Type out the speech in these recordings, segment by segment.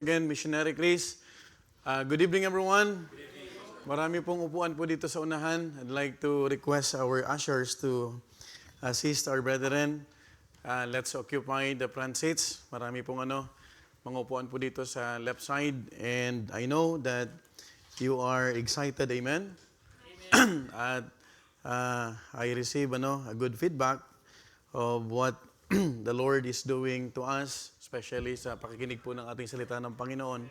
Again, Missionary Chris. Good evening, everyone. Marami pong upuan po dito sa unahan. I'd like to request our ushers to assist our brethren. Let's occupy the front seats. Marami pong mga upuan po dito sa left side. And I know that you are excited. Amen? At I receive a good feedback of what the Lord is doing to us, especially sa pakikinig po ng ating salita ng Panginoon.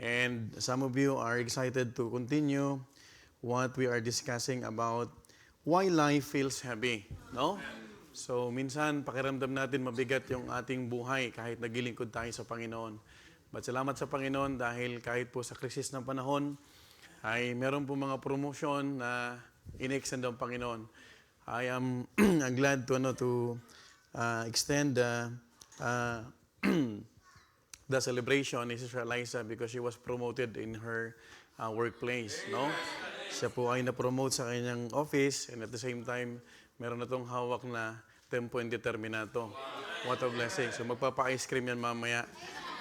And some of you are excited to continue what we are discussing about why life feels heavy, no? So minsan pakiramdam natin mabigat yung ating buhay kahit naglilingkod tayo sa Panginoon. But salamat sa Panginoon dahil kahit po sa krisis ng panahon ay meron po mga promotion na in-extend ng Panginoon. I am glad to extend the celebration ni Sister Eliza because she was promoted in her workplace, no? Siya po ay na-promote sa kanyang office and at the same time, meron na itong hawak na tempo indeterminato. What a blessing. So magpapa-ice cream yan mamaya.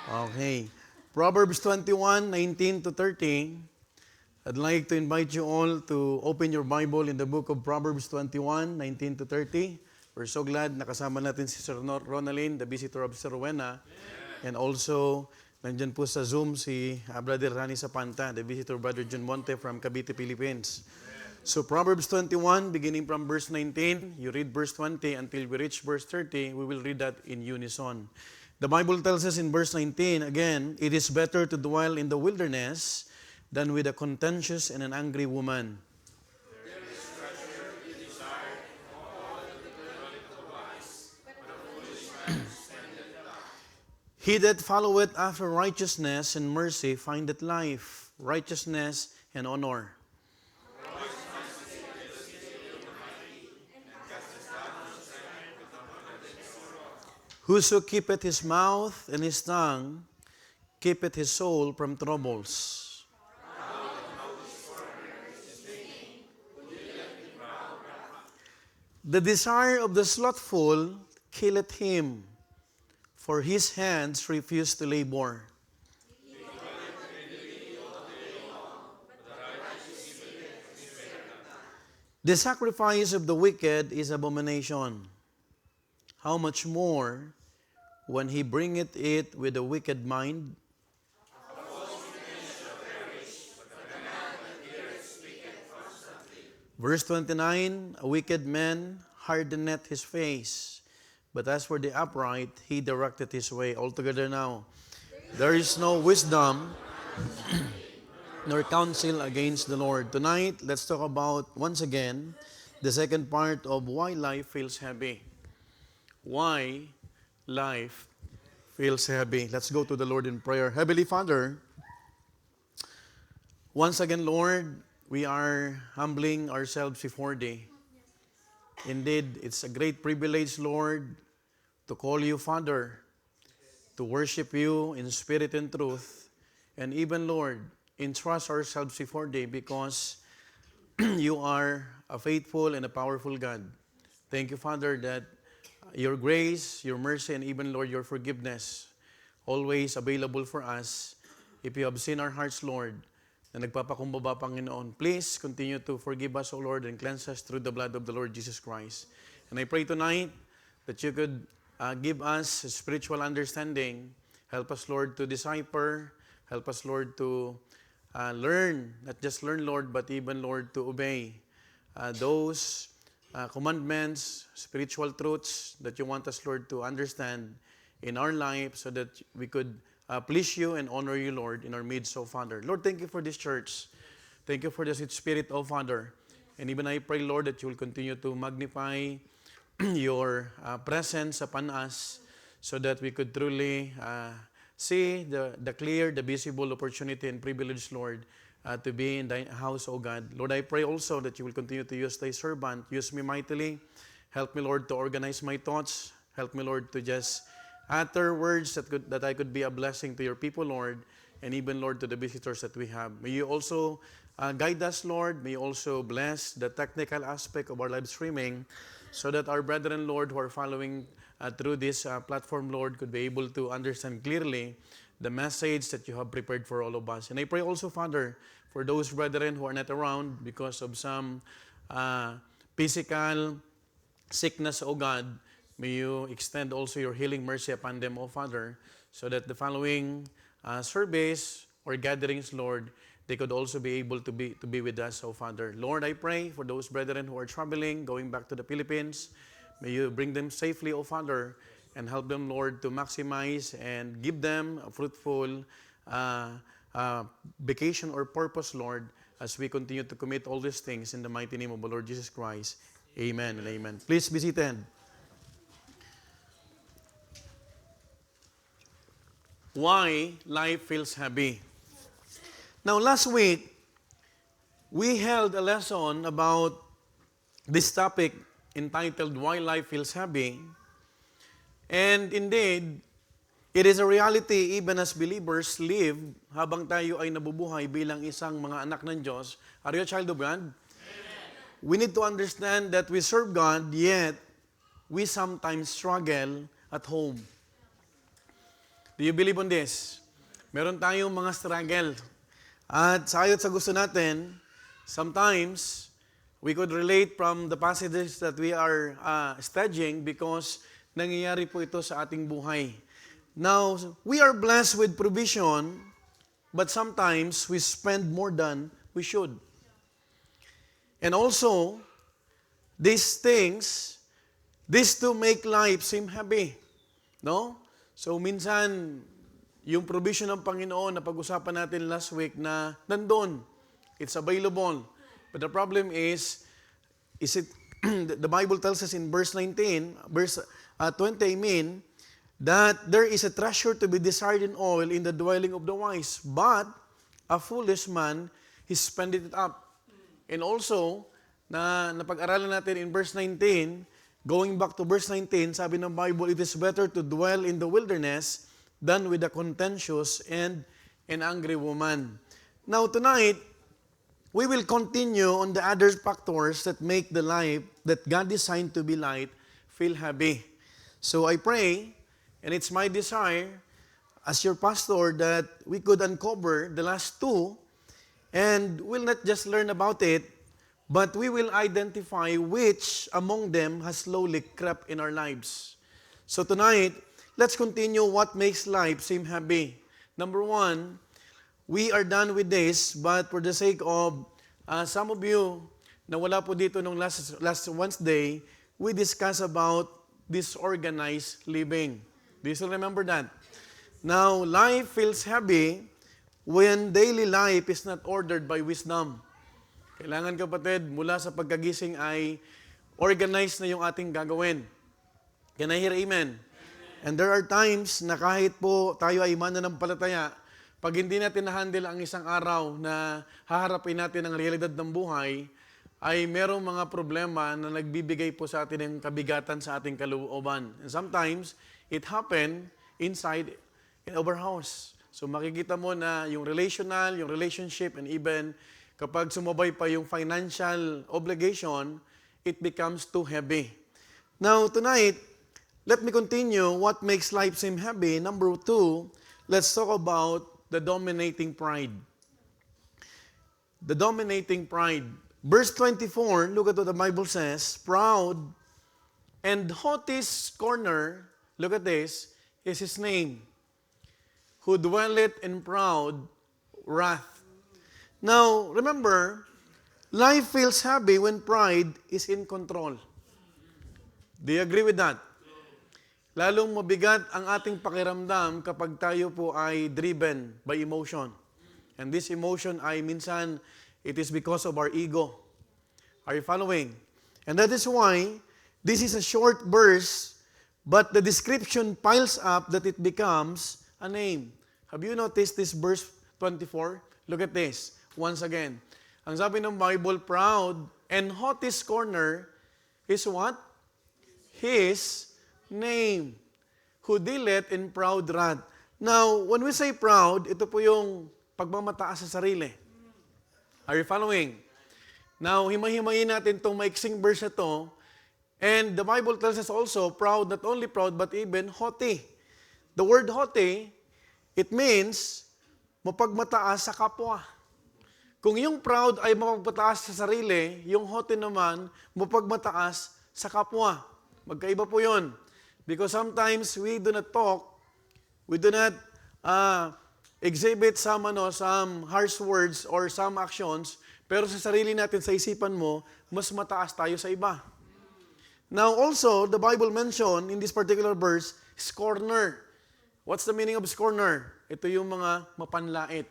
Okay. Proverbs 21:19-30. I'd like to invite you all to open your Bible in the book of Proverbs 21:19-30. We're so glad nakasama natin si Sir Ronaldin, the visitor of Sir Rowena. And also, nandyan po sa Zoom si Brother Rani Sapanta, the visitor of Brother John Monte from Cavite, Philippines. So Proverbs 21, beginning from verse 19, you read verse 20 until we reach verse 30, we will read that in unison. The Bible tells us in verse 19, again, it is better to dwell in the wilderness than with a contentious and an angry woman. He that followeth after righteousness and mercy findeth life, righteousness and honor. Whoso keepeth his mouth and his tongue, keepeth his soul from troubles. The desire of the slothful killeth him, for his hands refuse to labor. The sacrifice of the wicked is abomination. How much more when he bringeth it with a wicked mind? Verse 29, a wicked man hardeneth his face, but as for the upright, he directeth his way. Altogether now, there is no wisdom nor counsel against the Lord. Tonight, let's talk about, once again, the second part of why life feels heavy. Why life feels heavy. Let's go to the Lord in prayer. Heavenly Father, once again, Lord, we are humbling ourselves before Thee. Indeed, it's a great privilege, Lord, to call You Father, to worship You in spirit and truth, and even, Lord, entrust ourselves before Thee because You are a faithful and a powerful God. Thank You, Father, that Your grace, Your mercy, and even, Lord, Your forgiveness always available for us. If You have seen our hearts, Lord, na nagpapakumbaba, Panginoon, please continue to forgive us, O Lord, and cleanse us through the blood of the Lord Jesus Christ. And I pray tonight that You could give us spiritual understanding. Help us, Lord, to decipher. Help us, Lord, to learn. Not just learn, Lord, but even, Lord, to obey those commandments, spiritual truths that You want us, Lord, to understand in our life so that we could please You and honor You, Lord, in our midst, O Father. Lord, thank You for this church. Thank You for the sweet spirit, O Father. And even I pray, Lord, that You will continue to magnify Your presence upon us so that we could truly see the clear, the visible opportunity and privilege, Lord, to be in Thy house, O God. Lord, I pray also that You will continue to use Thy servant. Use me mightily. Help me, Lord, to organize my thoughts. Help me, Lord, to just utter words that I could be a blessing to Your people, Lord, and even, Lord, to the visitors that we have. May You also guide us, Lord. May You also bless the technical aspect of our live streaming so that our brethren, Lord, who are following through this platform, Lord, could be able to understand clearly the message that you have prepared for all of us. And I pray also, Father, for those brethren who are not around because of some physical sickness, O God, may you extend also your healing mercy upon them, O Father, so that the following service or gatherings, Lord, they could also be able to be with us, O Father. Lord, I pray for those brethren who are traveling, going back to the Philippines. May you bring them safely, O Father, and help them, Lord, to maximize and give them a fruitful vacation or purpose, Lord, as we continue to commit all these things in the mighty name of the Lord Jesus Christ. Amen and amen. Please be seated. Why life feels heavy. Now, last week, we held a lesson about this topic entitled Why Life Feels Heavy. And indeed, it is a reality even as believers live habang tayo ay nabubuhay bilang isang mga anak ng Diyos. Are you a child of God? Amen. We need to understand that we serve God, yet we sometimes struggle at home. Do you believe on this? Meron tayong mga struggle. At sa gusto natin, sometimes we could relate from the passages that we are studying because nangyayari po ito sa ating buhay. Now, we are blessed with provision, but sometimes we spend more than we should. And also, these two make life seem heavy. No? So, minsan, yung provision ng Panginoon na pag-usapan natin last week na nandun, it's available. But the problem is it, the Bible tells us in verse 19, verse 20, I mean, that there is a treasure to be desired in oil in the dwelling of the wise, but a foolish man, he spendeth it up. And also, napag-aralan natin in verse 19, going back to verse 19, sabi ng Bible, it is better to dwell in the wilderness than with a contentious and an angry woman. Now tonight, we will continue on the other factors that make the life that God designed to be light feel heavy. So I pray, and it's my desire as your pastor that we could uncover the last two, and we'll not just learn about it, but we will identify which among them has slowly crept in our lives. So tonight, let's continue what makes life seem heavy. Number one, we are done with this, but for the sake of some of you na wala po dito nung last Wednesday, we discussed about disorganized living. Do you still remember that? Now, life feels heavy when daily life is not ordered by wisdom. Kailangan, kapatid, mula sa pagkagising ay organized na yung ating gagawin. Can I hear amen? And there are times na kahit po tayo ay mananampalataya, pag hindi natin na-handle ang isang araw na haharapin natin ang realidad ng buhay, ay merong mga problema na nagbibigay po sa atin ng kabigatan sa ating kalooban. And sometimes, it happen inside in our house. So makikita mo na yung relational, yung relationship, and even kapag sumabay pa yung financial obligation, it becomes too heavy. Now, tonight, let me continue what makes life seem heavy. Number two, let's talk about the dominating pride. The dominating pride. Verse 24, look at what the Bible says, proud and haughty scorner, look at this, is his name, who dwelleth in proud wrath. Now, remember, life feels heavy when pride is in control. Do you agree with that? Lalong mabigat ang ating pakiramdam kapag tayo po ay driven by emotion. And this emotion ay minsan, it is because of our ego. Are you following? And that is why, this is a short verse, but the description piles up that it becomes a name. Have you noticed this verse 24? Look at this. Once again. Ang sabi ng Bible, proud and haughty scorner is what? His name. Who dealeth in proud wrath. Now, when we say proud, ito po yung pagmamataas sa sarili. Are you following? Now, himay-himayin natin itong maiksing verse na to. And the Bible tells us also, proud, not only proud, but even haughty. The word haughty It means, mapagmataas sa kapwa. Kung yung proud ay mapagmataas sa sarili, yung haughty naman, mapagmataas sa kapwa. Magkaiba po yun. Because sometimes we do not talk, we do not exhibit some harsh words or some actions, pero sa sarili natin, sa isipan mo, mas mataas tayo sa iba. Now also, the Bible mentioned in this particular verse, scorner. What's the meaning of scorner? Ito yung mga mapanlait.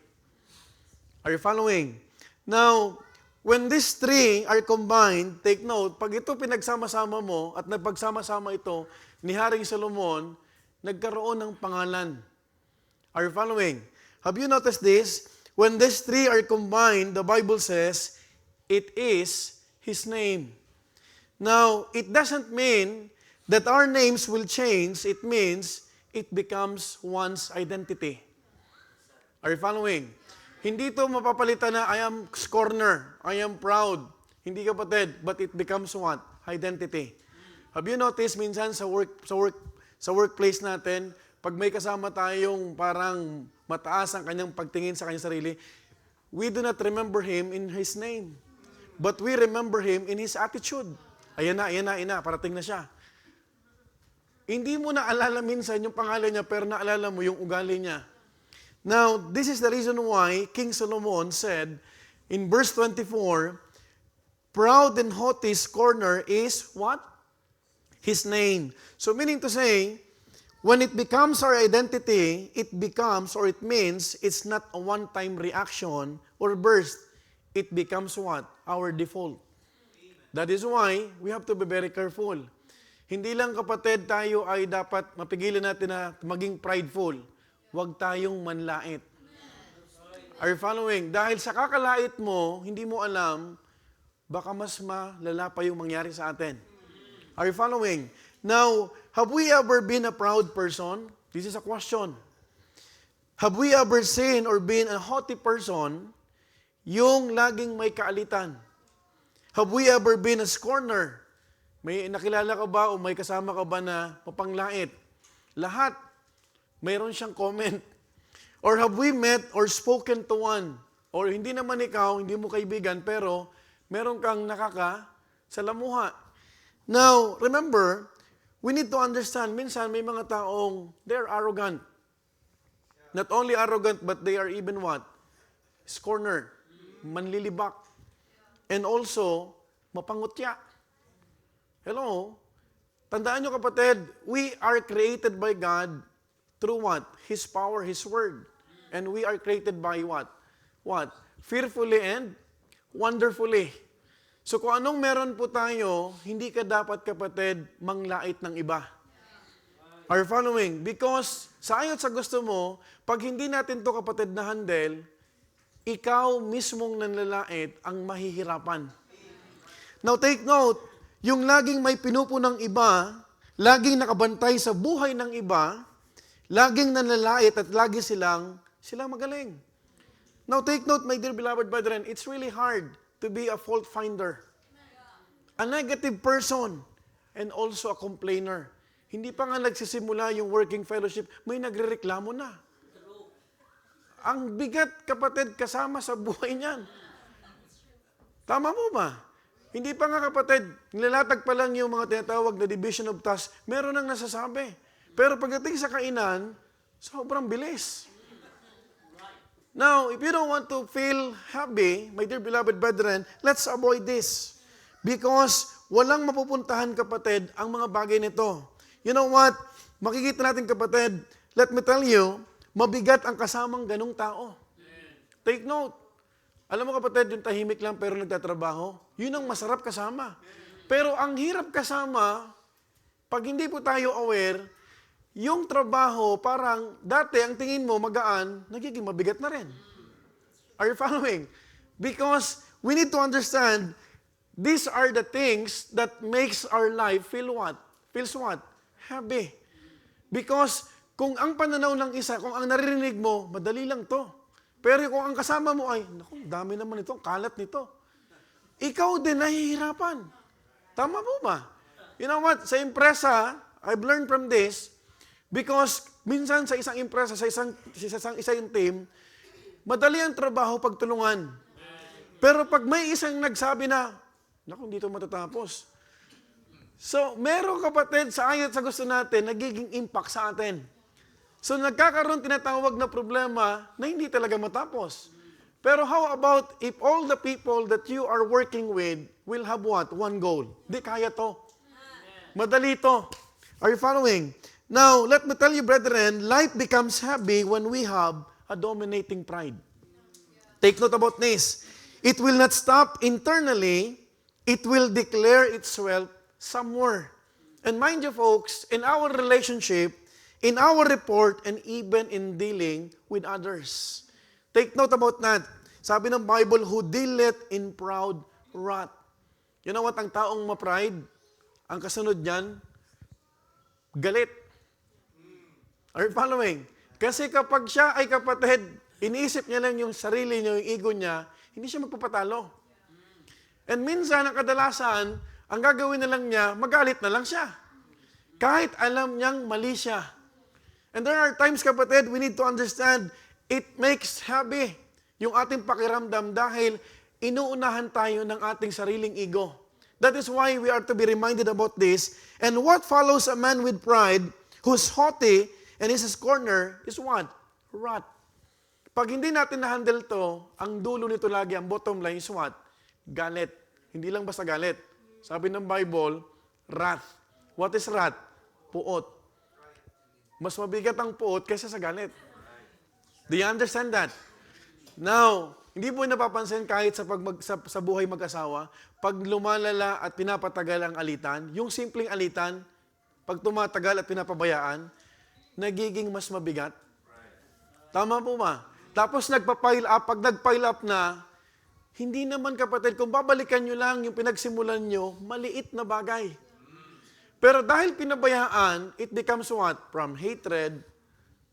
Are you following? Now, when these three are combined, take note, pag ito pinagsama-sama mo at nagpagsama-sama ito ni Haring Solomon, nagkaroon ng pangalan. Are you following? Have you noticed this? When these three are combined, the Bible says, it is His name. Now, it doesn't mean that our names will change. It means it becomes one's identity. Are you following? Hindi ito mapapalitan na I am scorner, I am proud. Hindi kapatid, but it becomes what? Identity. Have you noticed minsan sa workplace natin, pag may kasama tayong parang mataas ang kanyang pagtingin sa kanyang sarili, we do not remember him in his name. But we remember him in his attitude. Ayan na, parating na siya. Hindi mo na alala minsan yung pangalan niya, pero naalala mo yung ugali niya. Now, this is the reason why King Solomon said in verse 24, proud and haughty scorner is what? His name. So meaning to say, when it becomes our identity, it becomes or it means it's not a one-time reaction or burst. It becomes what? Our default. That is why we have to be very careful. Hindi lang kapatid tayo ay dapat mapigilan natin na maging prideful. Huwag tayong manlait. Are you following? Dahil sa kakalait mo, hindi mo alam, baka mas malala pa yung mangyari sa atin. Are you following? Now, have we ever been a proud person? This is a question. Have we ever seen or been a haughty person, yung laging may kaalitan? Have we ever been a scorner? May nakilala ka ba o may kasama ka ba na mapanglait? Lahat, mayroon siyang comment. Or have we met or spoken to one? Or hindi naman ikaw, hindi mo kaibigan, pero meron kang nakakasalamuha. Now, remember, we need to understand, minsan may mga taong, they're arrogant. Not only arrogant, but they are even what? Scorner. Manlilibak. And also, mapangutya. Hello? Tandaan nyo kapatid, we are created by God through what? His power, His word. And we are created by what? What? Fearfully and wonderfully. So kung anong meron po tayo, hindi ka dapat kapatid manglait ng iba. Are you following? Because sa ayot sa gusto mo, pag hindi natin to kapatid na handle, ikaw mismong nanlalait ang mahihirapan. Now take note, yung laging may pinupunang iba, laging nakabantay sa buhay ng iba, laging nanlalait at lagi silang magaling. Now take note, my dear beloved brethren, it's really hard to be a fault finder. A negative person and also a complainer. Hindi pa nga nagsisimula yung working fellowship, may nagrereklamo na. Ang bigat, kapatid, kasama sa buhay niyan. Tama mo ba? Hindi pa nga kapatid, nilalatag pa lang yung mga tinatawag na division of tasks, meron nang nasasabi. Pero pagdating sa kainan, sobrang bilis. Now, if you don't want to feel happy, my dear beloved brethren, let's avoid this. Because walang mapupuntahan kapatid ang mga bagay nito. You know what? Makikita natin kapatid, let me tell you, mabigat ang kasamang ganung tao. Take note. Alam mo kapatid, yung tahimik lang pero nagtatrabaho, yun ang masarap kasama. Pero ang hirap kasama, pag hindi po tayo aware, yung trabaho parang dati ang tingin mo magaan, nagiging mabigat na rin. Are you following? Because we need to understand, these are the things that makes our life feel what? Feels what? Happy. Because kung ang pananaw ng isa, kung ang naririnig mo, madali lang to. Pero kung ang kasama mo ay, naku, dami naman ito, kalat nito. Ikaw din nahihirapan. Tama po ba? You know what? Sa impresa, I've learned from this, Because minsan sa isang empresa, sa isang team, madali ang trabaho pagtulungan. Pero pag may isang nagsabi na, naku, hindi ito matatapos. So, meron kapatid, sa ayat sa gusto natin, nagiging impact sa atin. So, nagkakaroon tinatawag na problema na hindi talaga matapos. Pero how about if all the people that you are working with will have what? One goal. Di kaya to. Madali to. Are you following? Now, let me tell you, brethren, life becomes heavy when we have a dominating pride. Take note about this. It will not stop internally. It will declare itself somewhere. And mind you, folks, in our relationship, in our report, and even in dealing with others. Take note about that. Sabi ng Bible, who dealeth in proud wrath. You know what? Ang taong ma-pride, ang kasunod niyan, galit. Are you following? Kasi kapag siya ay kapatid, iniisip niya lang yung sarili niya, yung ego niya, hindi siya magpapatalo. And minsan, ang kadalasan, ang gagawin na lang niya, magalit na lang siya. Kahit alam niyang mali siya. And there are times, kapatid, we need to understand, it makes heavy yung ating pakiramdam dahil inuunahan tayo ng ating sariling ego. That is why we are to be reminded about this. And what follows a man with pride, who's haughty, and is his corner, is what? Wrath. Pag hindi natin na-handle to, ang dulo nito lagi, ang bottom line is what? Galit. Hindi lang basta galit. Sabi ng Bible, wrath. What is wrath? Puot. Mas mabigat ang puot kaysa sa galit. Do you understand that? Now, hindi po napapansin kahit sa buhay mag-asawa, pag lumalala at pinapatagal ang alitan, yung simpleng alitan, pag tumatagal at pinapabayaan, nagiging mas mabigat. Tama po ba? Tapos nagpa-pile up, pag nag-pile up na, hindi naman kapatid, kung babalikan nyo lang yung pinagsimulan nyo, maliit na bagay. Pero dahil pinabayaan, it becomes what? From hatred,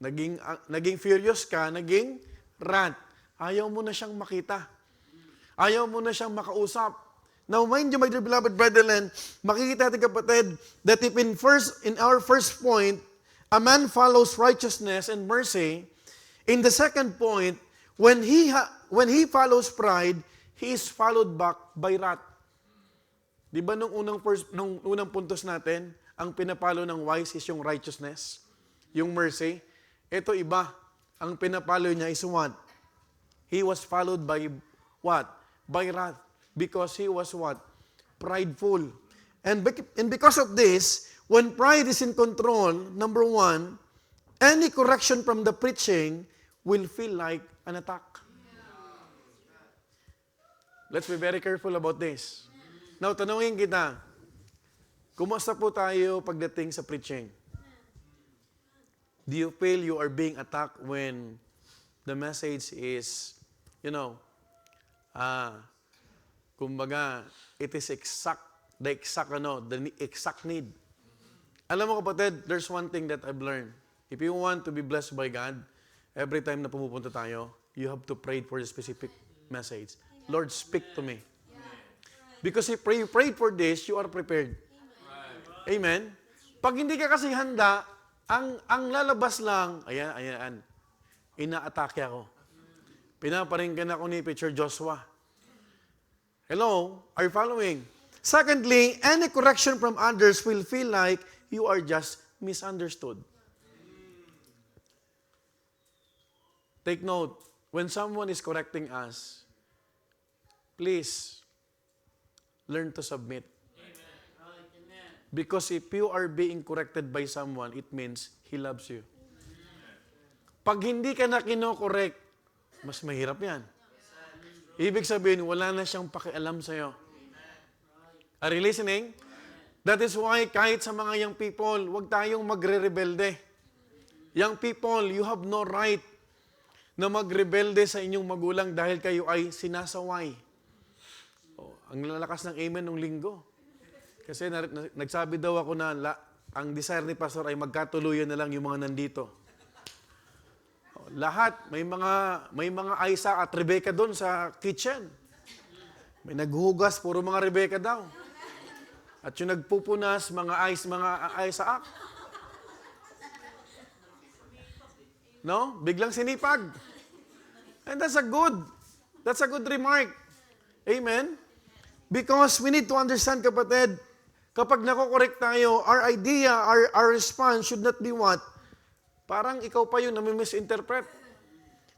naging furious ka, naging wrath. Ayaw mo na siyang makita. Ayaw mo na siyang makausap. Now, mind you, my dear beloved brethren, makikita natin kapatid, that if in our first point, a man follows righteousness and mercy, in the second point, when he follows pride, he is followed back by wrath. Di ba nung unang puntos natin, ang pinapalo ng wise is yung righteousness, yung mercy. Ito iba, ang pinapalo niya is what? He was followed by what? By wrath. Because he was what? Prideful. And because of this, when pride is in control, number one, any correction from the preaching will feel like an attack. Let's be very careful about this. Now, tanungin kita, kumusta po tayo pagdating sa preaching? Do you feel you are being attacked when the message is, kumbaga, it is the exact need. Alam mo kapatid, there's one thing that I've learned. If you want to be blessed by God, every time na pumupunta tayo, you have to pray for the specific message. Lord, speak to me. Because if you prayed for this, you are prepared. Amen? Pag hindi ka kasi handa, ang lalabas lang, ayan, ina-atake ako. Pinaparinggan ako ni Preacher Joshua. Hello? Are you following? Secondly, any correction from others will feel like you are just misunderstood. Take note, when someone is correcting us, please learn to submit. Because if you are being corrected by someone, it means he loves you. Pag hindi ka na kino-correct, mas mahirap yan. Ibig sabihin, wala na siyang pakialam sa'yo. Are you listening? That is why kahit sa mga young people, huwag tayong magre-rebelde. Young people, you have no right na magrebelde sa inyong magulang dahil kayo ay sinasaway. Ang lalakas ng amen nung linggo. Kasi nagsabi daw ako na ang desire ni Pastor ay magkatuluyan na lang yung mga nandito. Lahat, may mga Isaac at Rebecca doon sa kitchen. May naghuhugas, puro mga Rebecca daw. At yung nagpupunas, mga Isaac. No? Biglang sinipag. And that's a good remark. Amen? Because we need to understand, kapatid, kapag nako-correct tayo, our idea, our response should not be what? Parang ikaw pa yun na misinterpret.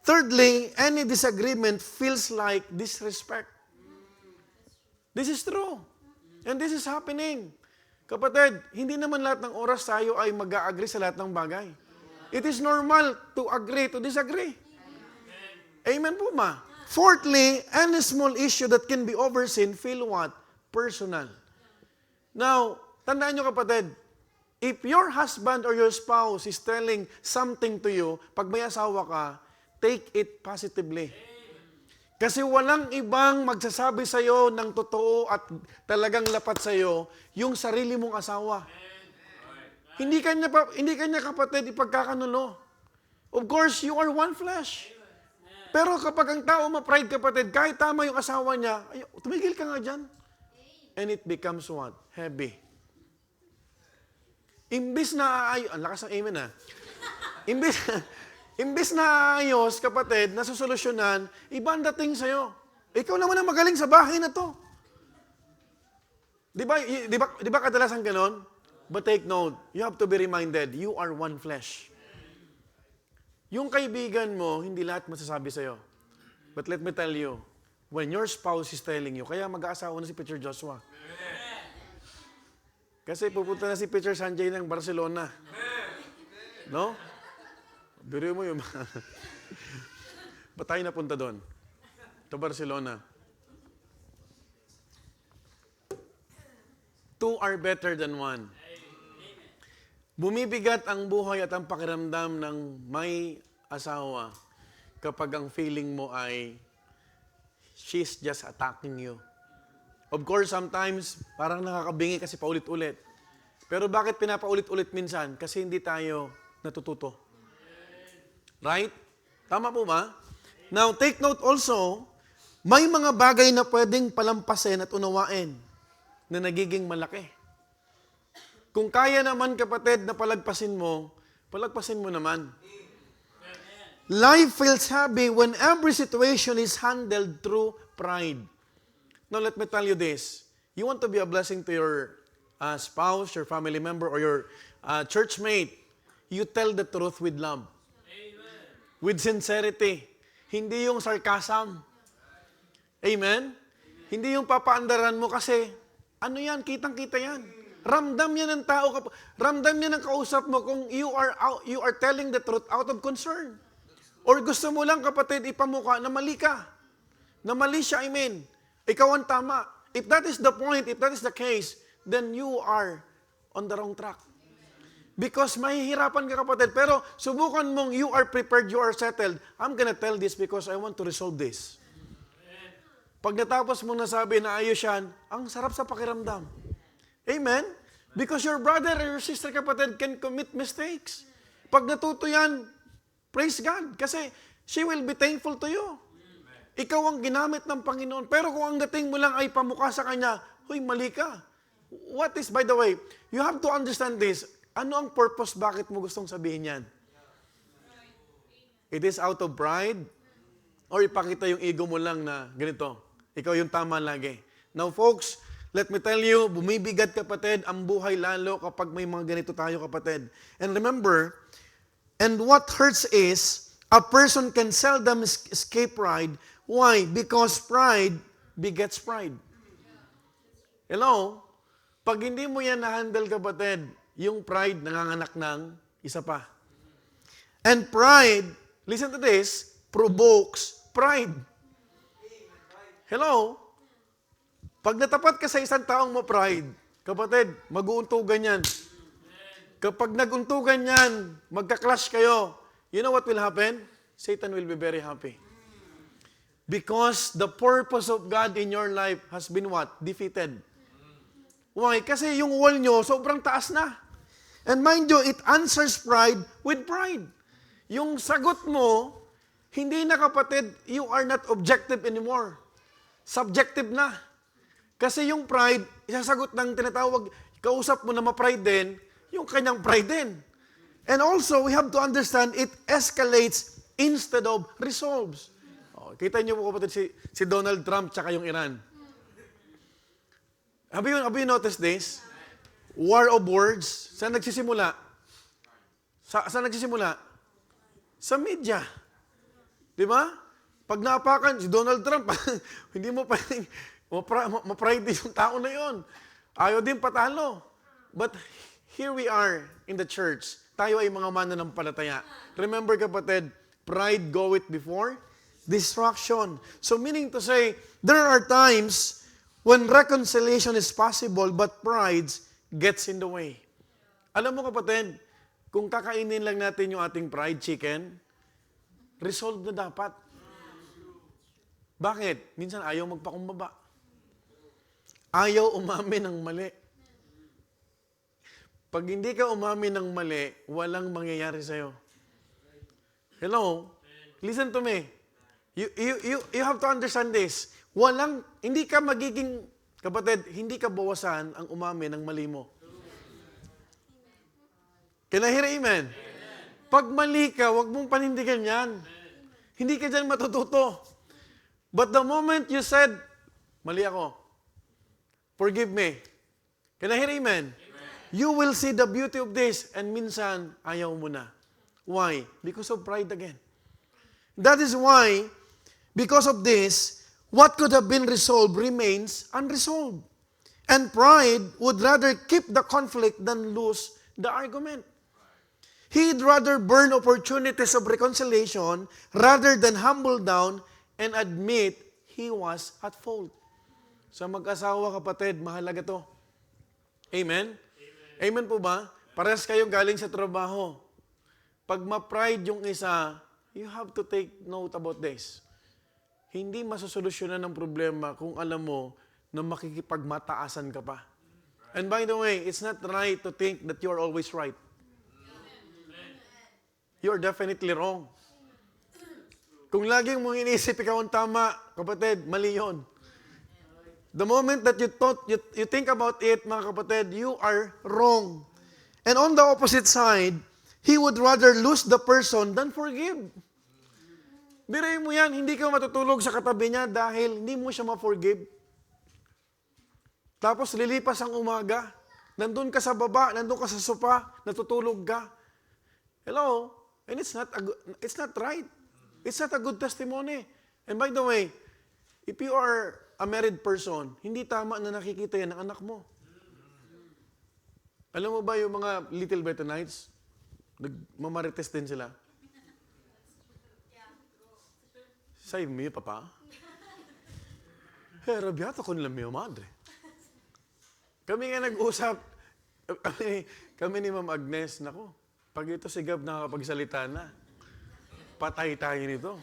Thirdly, any disagreement feels like disrespect. This is true. And this is happening. Kapatid, hindi naman lahat ng oras tayo ay mag-a-agree sa lahat ng bagay. It is normal to agree, to disagree. Amen po ma? Fourthly, any small issue that can be overseen feel what? Personal. Now, tandaan nyo kapatid, if your husband or your spouse is telling something to you, pag may asawa ka, take it positively. Kasi walang ibang magsasabi sa'yo ng totoo at talagang lapat sa'yo yung sarili mong asawa. Hindi kanya kapatid ipagkakanulo. Of course, you are one flesh. Pero kapag ang tao ma-pride kapatid, kahit tama yung asawa niya, ay, tumigil ka nga dyan. And it becomes what? Heavy. Imbis na ang lakas ng amen ah. Imbis na ayos, kapatid, na susolusyonan, ibang dating sa'yo. Ikaw naman ang magaling sa bahay na to. Di ba kadalasan ganon? But take note, you have to be reminded, you are one flesh. Yung kaibigan mo, hindi lahat masasabi sa'yo. But let me tell you, when your spouse is telling you, kaya mag-aasawa na si Peter Joshua. Kasi pupunta na si Peter Sanjay ng Barcelona. No? Biro mo yung ba't tayo napunta doon? To Barcelona. Two are better than one. Bumibigat ang buhay at ang pakiramdam ng may asawa kapag ang feeling mo ay she's just attacking you. Of course, sometimes parang nakakabingi kasi paulit-ulit. Pero bakit pinapaulit-ulit minsan? Kasi hindi tayo natututo. Right? Tama po ba? Now, take note also, may mga bagay na pwedeng palampasin at unawain na nagiging malaki. Kung kaya naman, kapatid, na palagpasin mo naman. Life feels heavy when every situation is handled through pride. Now, let me tell you this. You want to be a blessing to your spouse, your family member, or your church mate, you tell the truth with love. With sincerity. Hindi yung sarcasm. Amen? Hindi yung papaandaran mo kasi, ano yan, kitang-kita yan. Ramdam yan ng tao, ramdam yan ng kausap mo kung you are telling the truth out of concern. Or gusto mo lang, kapatid, ipamuka na mali ka. Na mali siya, I mean. Ikaw ang tama. If that is the point, if that is the case, then you are on the wrong track. Because mahihirapan ka, kapatid. Pero subukan mong you are prepared, you are settled. I'm gonna tell this because I want to resolve this. Pag natapos mong nasabi na ayos yan, ang sarap sa pakiramdam. Amen? Because your brother or your sister, kapatid, can commit mistakes. Pag natuto yan, praise God. Kasi she will be thankful to you. Ikaw ang ginamit ng Panginoon. Pero kung ang dating mo lang ay pamukha sa Kanya, huy, mali ka. What is, by the way, you have to understand this. Ano ang purpose? Bakit mo gustong sabihin yan? It is out of pride? Or ipakita yung ego mo lang na ganito? Ikaw yung tama lagi. Now folks, let me tell you, bumibigat kapatid ang buhay lalo kapag may mga ganito tayo kapatid. And remember, and what hurts is, a person can seldom escape pride. Why? Because pride begets pride. Hello? Pag hindi mo yan na-handle kapatid, yung pride nanganganak ng isa pa. And pride, listen to this, provokes pride. Hello? Pag natapat ka sa isang taong mo pride, kapatid, mag-uuntugan yan. Kapag nag-untugan yan, magka-clash kayo, you know what will happen? Satan will be very happy. Because the purpose of God in your life has been what? Defeated. Why? Kasi yung wall nyo, sobrang taas na. And mind you, it answers pride with pride. Yung sagot mo, hindi na kapatid, you are not objective anymore. Subjective na. Kasi yung pride, isasagot ng tinatawag, kausap mo na ma-pride din, yung kanyang pride din. And also, we have to understand it escalates instead of resolves. Oh, kita niyo po kapatid si Donald Trump tsaka yung Iran. Have you noticed this? War of words. Saan nagsisimula? Saan nagsisimula? Sa media. Di ba? Pag naapakan si Donald Trump, hindi mo pwedeng ma-pride yung tao na yon. Ayaw din patalo. But here we are in the church. Tayo ay mga mananampalataya. Remember kapatid, pride goeth before destruction. So meaning to say, there are times when reconciliation is possible but pride gets in the way. Alam mo kapatid, kung kakainin lang natin yung ating fried chicken, resolve na dapat. Bakit? Minsan ayaw magpakumbaba. Ayaw umamin ng mali. Pag hindi ka umamin ng mali, walang mangyayari sa'yo. Hello? Listen to me. You have to understand this. Hindi ka magiging, kapatid, hindi ka bawasan ang umamin ng mali mo. Can I hear amen? Pag mali ka, huwag mong panindigan yan. Hindi ka dyan matututo. But the moment you said, mali ako, forgive me. Can I hear amen? You will see the beauty of this and minsan, ayaw mo na. Why? Because of pride again. That is why, because of this, what could have been resolved remains unresolved. And pride would rather keep the conflict than lose the argument. He'd rather burn opportunities of reconciliation rather than humble down and admit he was at fault. Sa mag-asawa kapatid, mahalaga to. Amen? Amen po ba? Parehas kayong galing sa trabaho. Pag ma-pride yung isa, you have to take note about this. Hindi masosolusyonan ng problema kung alam mo na makikipagmataasan ka pa. And by the way, it's not right to think that you're always right. You're definitely wrong. Kung laging mong iniisip ikaw ang tama, kapatid, mali yun. The moment that you think about it, mga kapatid, you are wrong. And on the opposite side, he would rather lose the person than forgive. Birayin mo yan, hindi ka matutulog sa katabi niya dahil hindi mo siya ma-forgive. Tapos lilipas ang umaga, nandun ka sa baba, nandun ka sa sopa, natutulog ka. Hello? And it's not right. It's not a good testimony. And by the way, if you are a married person, hindi tama na nakikita yan ng anak mo. Alam mo ba yung mga little Betanites, nagmamarites din sila? Say me, papa. Rabiato con la mia madre. Kami nga nag-usap, kami ni Ma'am Agnes, nako, pag ito si Gab nakakapagsalita na, patay tayo nito.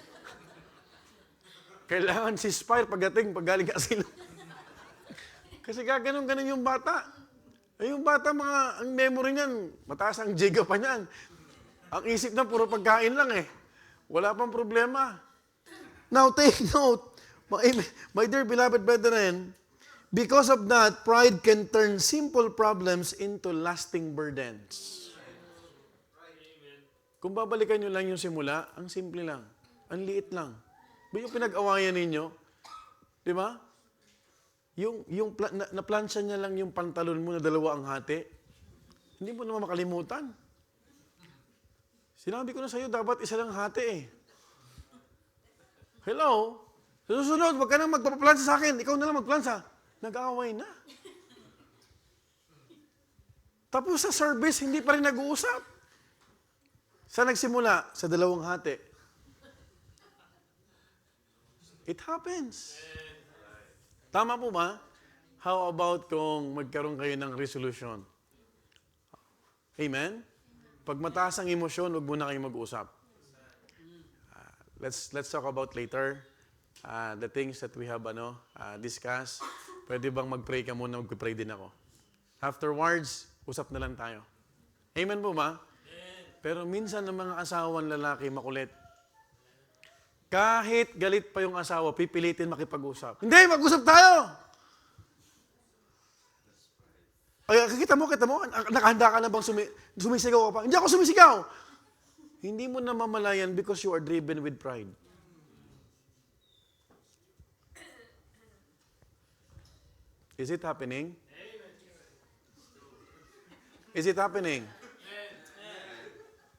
Kailangan si Spire pag galing ka sila. Kasi gaganon-ganon yung bata. Ay, yung bata, ang memory niyan, mataas ang giga pa niyan. Ang isip na puro pagkain lang eh. Wala pang problema. Now, take note, my dear beloved brethren, because of that, pride can turn simple problems into lasting burdens. Kung babalikan nyo lang yung simula, ang simple lang. Ang liit lang. Yung pinag-awayan ninyo, di ba? Naplansya niya lang yung pantalon mo na dalawa ang hati. Hindi mo naman makalimutan. Sinabi ko na sa'yo, dapat isa lang hati eh. Hello? Sa susunod, wag ka nang magpaplansya sa akin. Ikaw na lang magplansya. Nag-aaway na. Tapos sa service, hindi pa rin nag-uusap. Saan nagsimula? Sa dalawang hati. It happens. Tama po ba? How about kung magkaroon kayo ng resolution? Amen? Pag mataas ang emosyon, huwag muna kayong mag-usap. Let's talk about later the things that we have discussed. Pwede bang mag-pray ka muna, mag-pray din ako. Afterwards, usap na lang tayo. Amen po ba? Pero minsan ng mga asawang lalaki makulit. Kahit galit pa yung asawa, pipilitin makipag-usap. Hindi, mag-usap tayo! Ay, kita mo, nakahanda ka na bang sumisigaw ka pa? Hindi ako sumisigaw. Hindi mo namamalayan because you are driven with pride. Is it happening? Is it happening?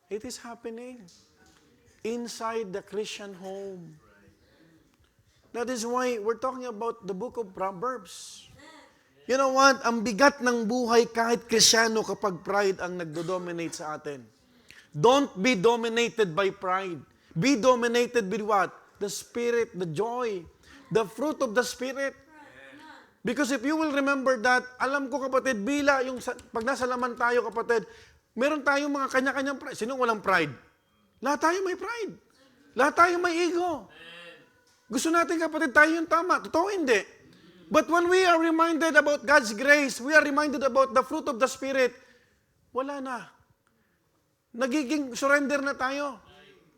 It is happening. Inside the Christian home. That is why we're talking about the book of Proverbs. You know what? Ang bigat ng buhay kahit Kristiyano kapag pride ang nagdo-dominate sa atin. Don't be dominated by pride. Be dominated with what? The Spirit, the joy, the fruit of the Spirit. Because if you will remember that, alam ko kapatid, pag nasa laman tayo kapatid, meron tayong mga kanya-kanyang pride. Sino walang pride? Lahat tayo may pride. Lahat tayo may ego. Gusto natin kapatid tayo yung tama. Totoo hindi. But when we are reminded about God's grace, we are reminded about the fruit of the Spirit, wala na. Nagiging surrender na tayo.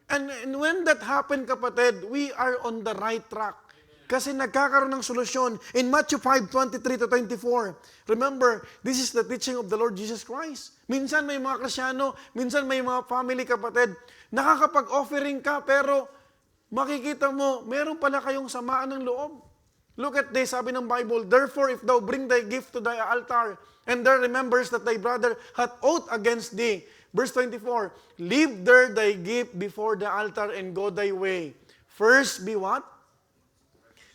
And when that happened kapatid, we are on the right track. Kasi nagkakaroon ng solusyon. In Matthew 5:23-24, remember, this is the teaching of the Lord Jesus Christ. Minsan may mga Kristyano, minsan may mga family kapatid, nakakapag-offering ka, pero makikita mo, meron pala kayong samaan ng loob. Look at this, sabi ng Bible, therefore, if thou bring thy gift to thy altar, and there remembers that thy brother hath ought against thee. Verse 24, leave there thy gift before the altar and go thy way. First be what?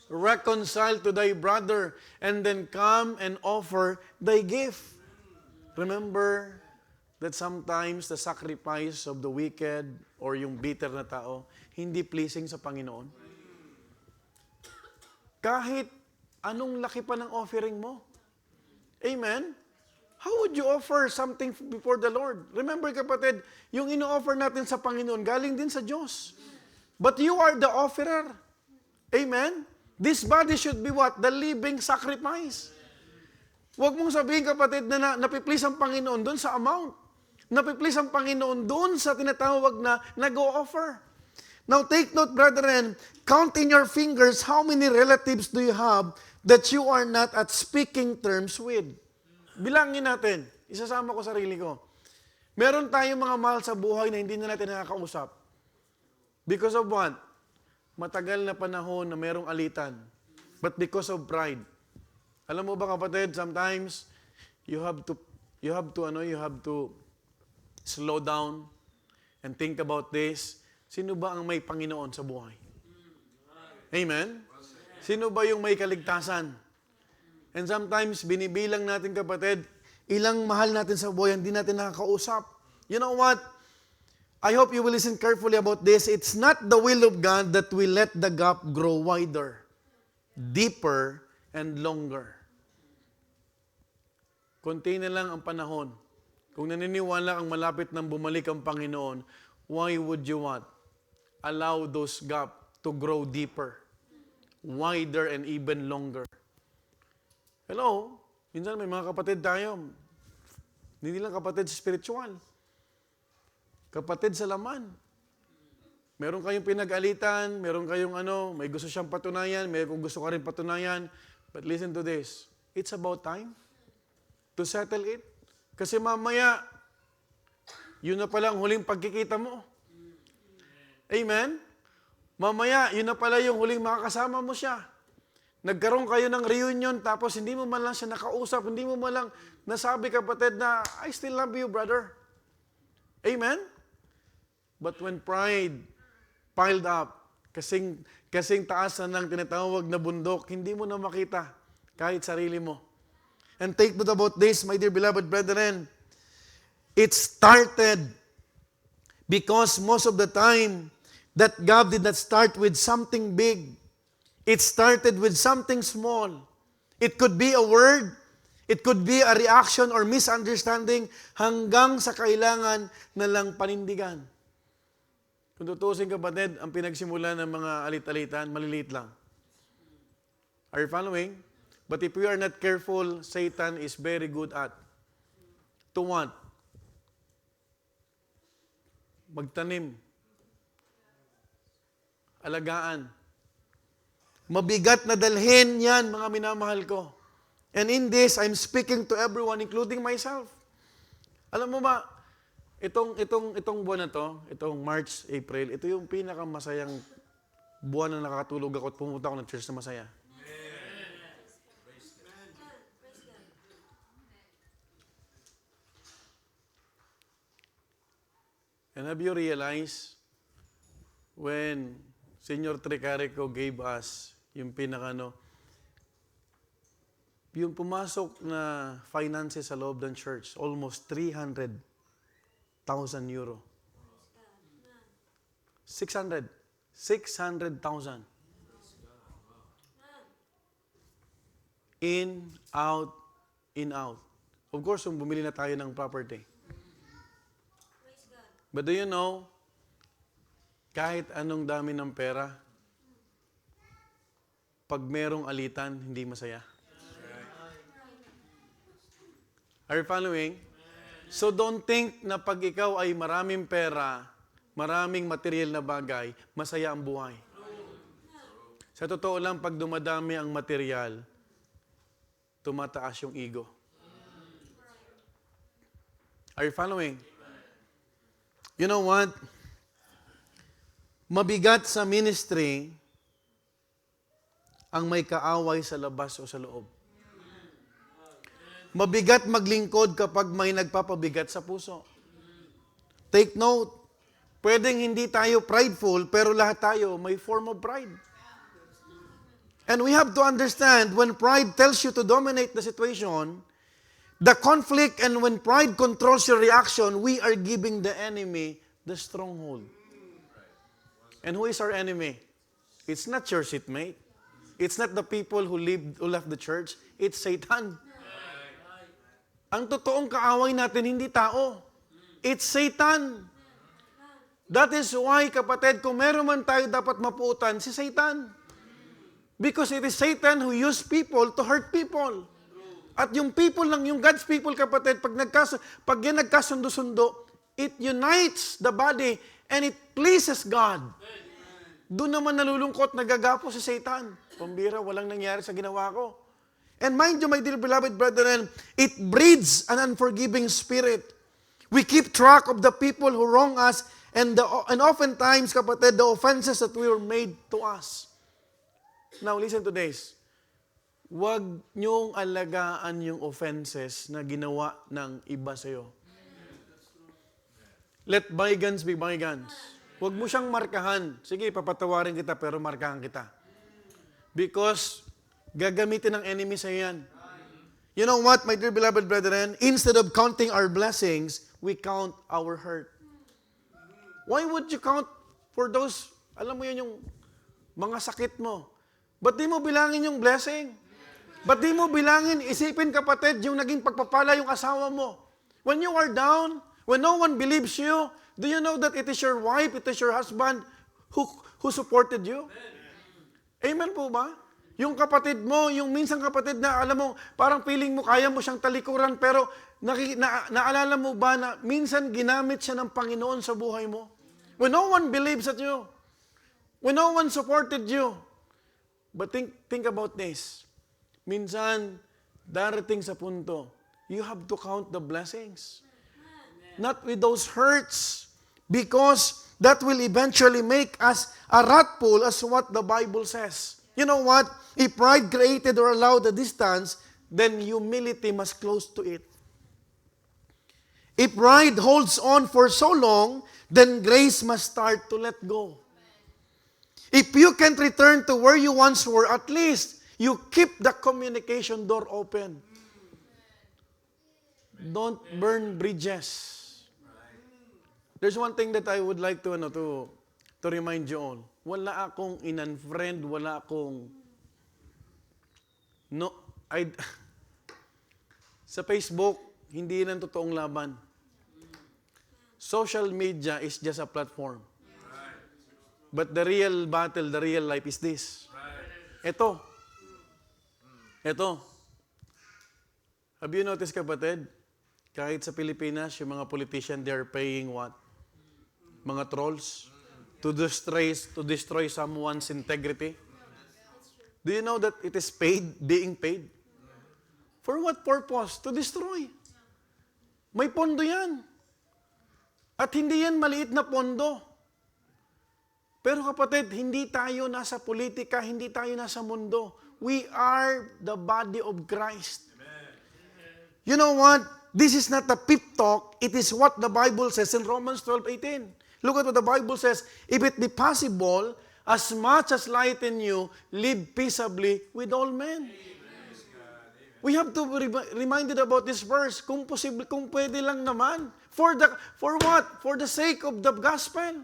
Reconcile to thy brother, and then come and offer thy gift. Remember that sometimes the sacrifice of the wicked or yung bitter na tao, hindi pleasing sa Panginoon. Kahit anong laki pa ng offering mo. Amen? How would you offer something before the Lord? Remember kapatid, yung ino-offer natin sa Panginoon, galing din sa Diyos. But you are the offerer. Amen? This body should be what? The living sacrifice. Huwag mong sabihin kapatid na napiplease ang Panginoon doon sa amount. Napiplease ang Panginoon doon sa tinatawag na nag-o-offer. Now take note, brethren, count in your fingers how many relatives do you have that you are not at speaking terms with. Bilangin natin. Isasama ko sarili ko. Meron tayong mga mahal sa buhay na hindi na natin nakakausap. Because of what? Matagal na panahon na merong alitan. But because of pride. Alam mo ba kapatid, sometimes you have to slow down and think about this. Sino ba ang may Panginoon sa buhay? Amen? Sino ba yung may kaligtasan? And sometimes binibilang natin kapatid, ilang mahal natin sa buhay, hindi natin nakakausap. You know what? I hope you will listen carefully about this. It's not the will of God that we let the gap grow wider, deeper, and longer. Konti na lang ang panahon. Kung naniniwala kang malapit nang bumalik ang Panginoon, why would you what? Allow those gap to grow deeper, wider, and even longer. Hello? Minsan may mga kapatid tayo. Hindi lang kapatid sa spiritual. Kapatid sa laman. Meron kayong pinag-alitan, meron kayong may gusto siyang patunayan, may kung gusto ka rin patunayan. But listen to this. It's about time to settle it. Kasi mamaya, yun na pala ang huling pagkikita mo. Amen? Mamaya, yun na pala yung huling makakasama mo siya. Nagkaroon kayo ng reunion, tapos hindi mo man lang siya nakausap, hindi mo man lang nasabi kapatid na, I still love you, brother. Amen? But when pride piled up, kasing taas na ng tinatawag na bundok, hindi mo na makita kahit sarili mo. And take note about this, my dear beloved brethren. It started because most of the time that God did not start with something big. It started with something small. It could be a word, it could be a reaction or misunderstanding hanggang sa kailangan na lang panindigan. Kung tutusin kapatid, ang pinagsimula ng mga alit-alitan, maliliit lang. Are you following? But if we are not careful, Satan is very good at to what? Magtanim. Alagaan. Mabigat na dalhin yan, mga minamahal ko. And in this, I'm speaking to everyone, including myself. Alam mo ba, itong buwan na to, itong March, April, ito yung pinakamasayang buwan na nakakatulog ako at pumunta ako ng church na masaya. And have you realized when Senior Tricarico gave us yung yung pumasok na finances sa loob ng church, almost 300,000 euro. 600,000. In, out, in, out. Of course, kung bumili na tayo ng property. But do you know, kahit anong dami ng pera, pag merong alitan, hindi masaya. Are you following? So don't think na pag ikaw ay maraming pera, maraming material na bagay, masaya ang buhay. Sa totoo lang, pag dumadami ang material, tumataas yung ego. Are you following? You know what? Mabigat sa ministry ang may kaaway sa labas o sa loob. Mabigat maglingkod kapag may nagpapabigat sa puso. Take note, pwedeng hindi tayo prideful, pero lahat tayo may form of pride. And we have to understand, when pride tells you to dominate the situation, the conflict, and when pride controls your reaction, we are giving the enemy the stronghold. And who is our enemy? It's not your seatmate. It's not the people who left the church. It's Satan. Ang totoong kaaway natin, hindi tao. It's Satan. That is why, kapatid, kung meron man tayo dapat mapuutan, si Satan. Because it is Satan who used people to hurt people. At yung people lang, yung God's people, kapatid, pag yan nagkasundo-sundo, it unites the body and it pleases God. Doon naman nalulungkot, nagagapo si Satan. Pambira, walang nangyari sa ginawa ko. And mind you, my dear beloved brethren, it breeds an unforgiving spirit. We keep track of the people who wrong us and oftentimes, kapatid, the offenses that we were made to us. Now, listen to this. Huwag niyong alagaan yung offenses na ginawa ng iba sa'yo. Let bygones be bygones. Huwag mo siyang markahan. Sige, papatawarin kita, pero markahan kita. Because gagamitin ng enemy sa'yo yan. You know what, my dear beloved brethren? Instead of counting our blessings, we count our hurt. Why would you count for those, alam mo yun, yung mga sakit mo? Ba't di mo bilangin yung blessing? Ba't di mo bilangin, isipin kapatid, yung naging pagpapala yung asawa mo? When you are down, when no one believes you, do you know that it is your wife, it is your husband who supported you? Amen po ba? Yung kapatid mo, yung minsan kapatid na alam mo, parang feeling mo kaya mo siyang talikuran, pero naalala mo ba na minsan ginamit siya ng Panginoon sa buhay mo? When no one believes at you, when no one supported you. But think about this. Minsan, darating sa punto, you have to count the blessings. Not with those hurts, because that will eventually make us a rat pool, as what the Bible says. You know what? If pride created or allowed a distance, then humility must close to it. If pride holds on for so long, then grace must start to let go. If you can't return to where you once were, at least you keep the communication door open. Don't burn bridges. There's one thing that I would like to remind you all. Wala akong in-unfriend, wala akong sa Facebook, hindi yan ang totoong laban. Social media is just a platform. But the real battle, the real life is this. Ito. Have you noticed, kapatid? Kahit sa Pilipinas, yung mga politician, they are paying what? Mga trolls to destroy someone's integrity. Do you know that it is paid, being paid? For what purpose? To destroy. May pondo yan. At hindi yan maliit na pondo. Pero kapatid, hindi tayo nasa politika, hindi tayo nasa mundo. We are the body of Christ. Amen. You know what? This is not a pep talk. It is what the Bible says in Romans 12:18. Look at what the Bible says. If it be possible, as much as light in you, live peaceably with all men. We have to be reminded about this verse. Kung possible, kung pwede lang naman. For what? For the sake of the gospel.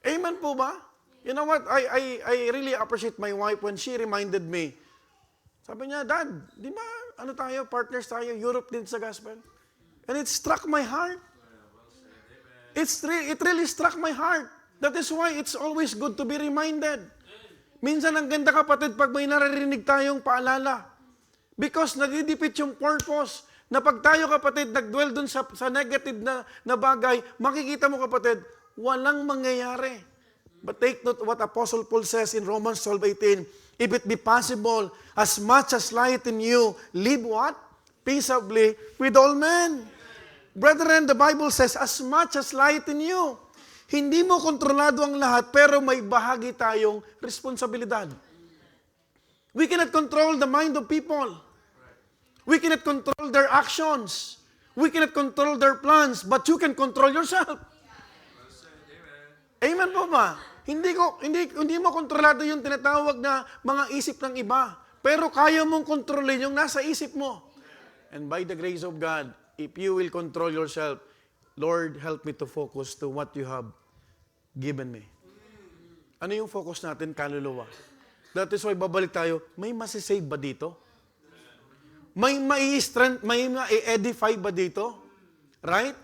Amen po ba? You know what? I really appreciate my wife when she reminded me. Sabi niya, Dad, di ba, partners tayo, Europe din sa gospel. And it struck my heart. It really struck my heart. That is why it's always good to be reminded. Minsan ang ganda kapatid pag may naririnig tayong paalala. Because nadidipit yung purpose na pag tayo kapatid nagdwell dun sa negative na bagay, makikita mo kapatid, walang mangyayari. But take note what Apostle Paul says in Romans 12:18. If it be possible, as much as light in you, live what? Peaceably with all men. Brethren, the Bible says, as much as light in you. Hindi mo kontrolado ang lahat, pero may bahagi tayong responsibilidad. We cannot control the mind of people. We cannot control their actions. We cannot control their plans, but you can control yourself. Amen po ba? Hindi mo kontrolado yung tinatawag na mga isip ng iba. Pero kaya mong kontrolin yung nasa isip mo. And by the grace of God, if you will control yourself, Lord, help me to focus to what you have given me. Ano yung focus natin? Kaluluwa. That is why babalik tayo, may masisave ba dito? May ma-edify ba dito? Right?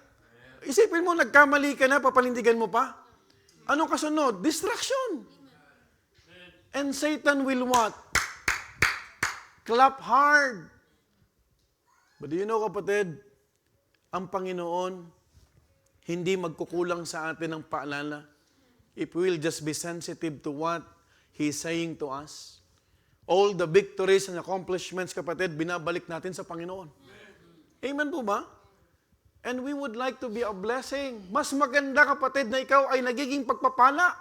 Isipin mo, nagkamali ka na, papalindigan mo pa? Anong kasunod? Distraction. And Satan will what? Clap hard. But do you know, kapatid, ang Panginoon, hindi magkukulang sa atin ng paalala. If we will just be sensitive to what He's saying to us. All the victories and accomplishments, kapatid, binabalik natin sa Panginoon. Amen po ba? And we would like to be a blessing. Mas maganda, kapatid, na ikaw ay nagiging pagpapala.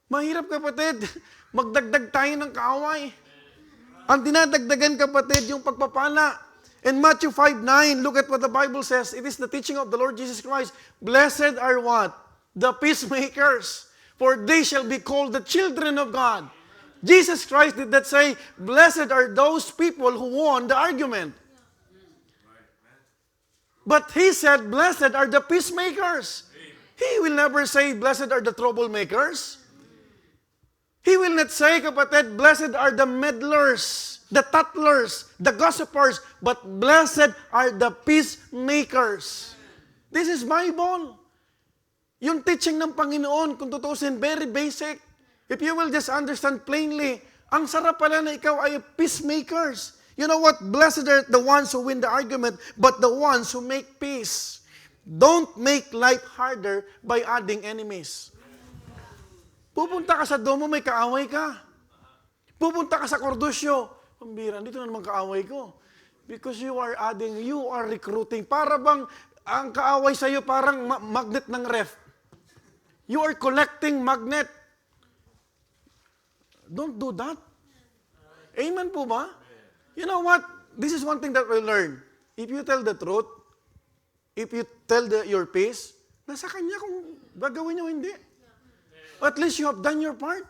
Mahirap, kapatid, magdagdag tayo ng kaaway. Ang dinadagdagan, kapatid, yung pagpapala. In Matthew 5:9, look at what the Bible says. It is the teaching of the Lord Jesus Christ. Blessed are what? The peacemakers, for they shall be called the children of God. Jesus Christ did that say, blessed are those people who won the argument. But He said, blessed are the peacemakers. He will never say, blessed are the troublemakers. He will not say, kapatid, blessed are the meddlers, the tattlers, the gossipers, but blessed are the peacemakers. This is Bible. Yung teaching ng Panginoon, kung tutusin, very basic. If you will just understand plainly, ang sarap pala na ikaw ay peacemakers. You know what? Blessed are the ones who win the argument, but the ones who make peace. Don't make life harder by adding enemies. Pupunta ka sa domo, may kaaway ka. Pupunta ka sa Cordusio, pambira, dito na naman kaaway ko. Because you are recruiting. Para bang ang kaaway sa'yo parang magnet ng ref. You are collecting magnet. Don't do that. Amen po ba? You know what? This is one thing that we learn. If you tell the truth, if you tell your peace, nasa kanya kung gagawin niyo hindi. At least you have done your part.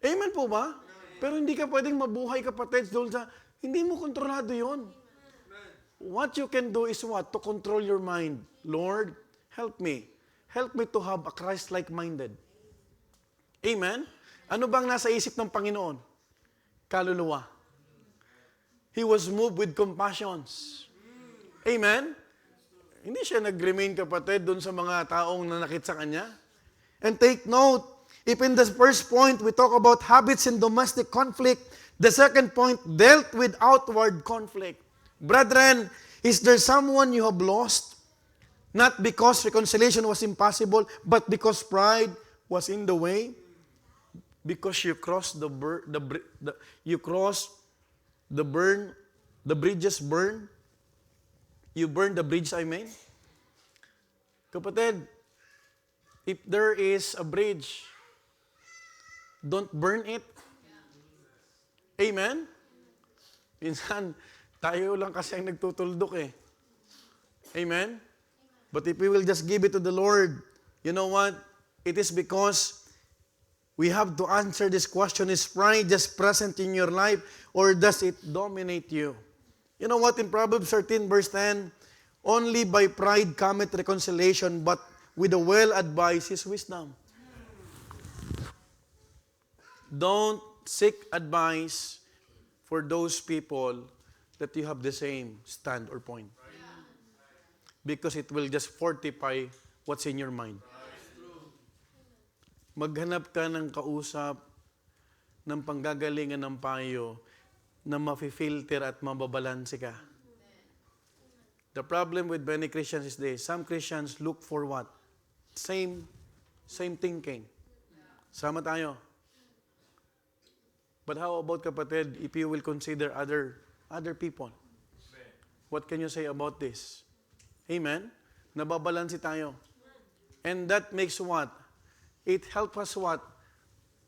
Amen po ba? Pero hindi ka pwedeng mabuhay, kapatid, doon sa, hindi mo kontrolado yun. What you can do is what? To control your mind. Lord, help me. Help me to have a Christ-like minded. Amen? Ano bang nasa isip ng Panginoon? Kaluluwa. He was moved with compassions. Amen? Hindi siya nag-remain, kapatid, doon sa mga taong nanakit sa kanya. And take note, if in the first point we talk about habits in domestic conflict, the second point dealt with outward conflict. Brethren, is there someone you have lost? Not because reconciliation was impossible, but because pride was in the way? Because you crossed the bridges burn. You burn the bridge, I mean. Kapatid, if there is a bridge, don't burn it. Amen? Minsan, tayo lang kasi ang nagtutuldok eh. Amen? But if we will just give it to the Lord, you know what? It is because we have to answer this question, is pride just present in your life or does it dominate you? You know what? In Proverbs 13 verse 10, only by pride cometh reconciliation, but with a well-advised is wisdom. Don't seek advice for those people that you have the same stand or point. Because it will just fortify what's in your mind. Maghanap ka ng kausap ng panggagalingan ng payo na mafi-filter at mababalanse ka. The problem with many Christians is this. Some Christians look for what? Same thinking. Sama tayo. But how about, kapatid, if you will consider other people? What can you say about this? Amen? Nababalansi tayo. And that makes what? It helps us what?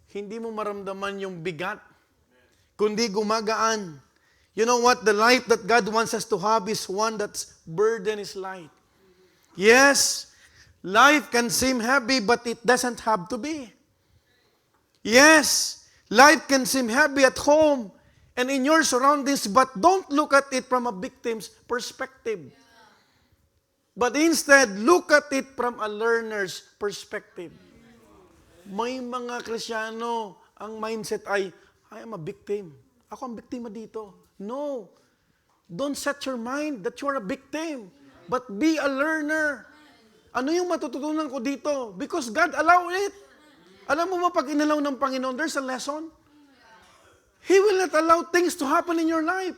Hindi mo maramdaman yung bigat, kundi gumagaan. You know what? The life that God wants us to have is one that's burden is light. Yes, life can seem heavy, but it doesn't have to be. Yes, life can seem heavy at home and in your surroundings, but don't look at it from a victim's perspective. But instead, look at it from a learner's perspective. May mga Kristiyano, ang mindset ay, I am a victim. Ako ang biktima dito. No. Don't set your mind that you are a victim. But be a learner. Ano yung matututunan ko dito? Because God allowed it. Alam mo ba, pag inalaw ng Panginoon, there's a lesson. He will not allow things to happen in your life.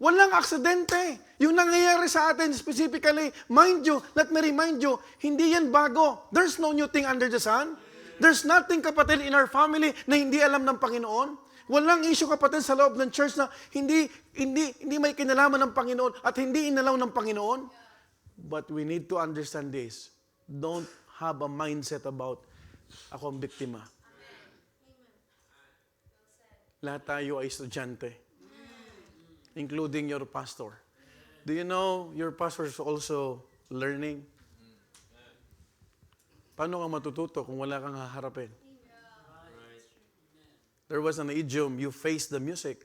Walang aksidente. Yung nangyayari sa atin specifically, mind you, let me remind you, hindi yan bago. There's no new thing under the sun. There's nothing, kapatid, in our family na hindi alam ng Panginoon. Walang issue, kapatid, sa loob ng church na hindi may kinalaman ng Panginoon at hindi inalaw ng Panginoon. But we need to understand this. Don't have a mindset about ako ang biktima. Lahat tayo ay estudyante. Including your pastor. Do you know your pastor is also learning? Paano ka matututo kung wala kang haharapin? There was an idiom, you face the music.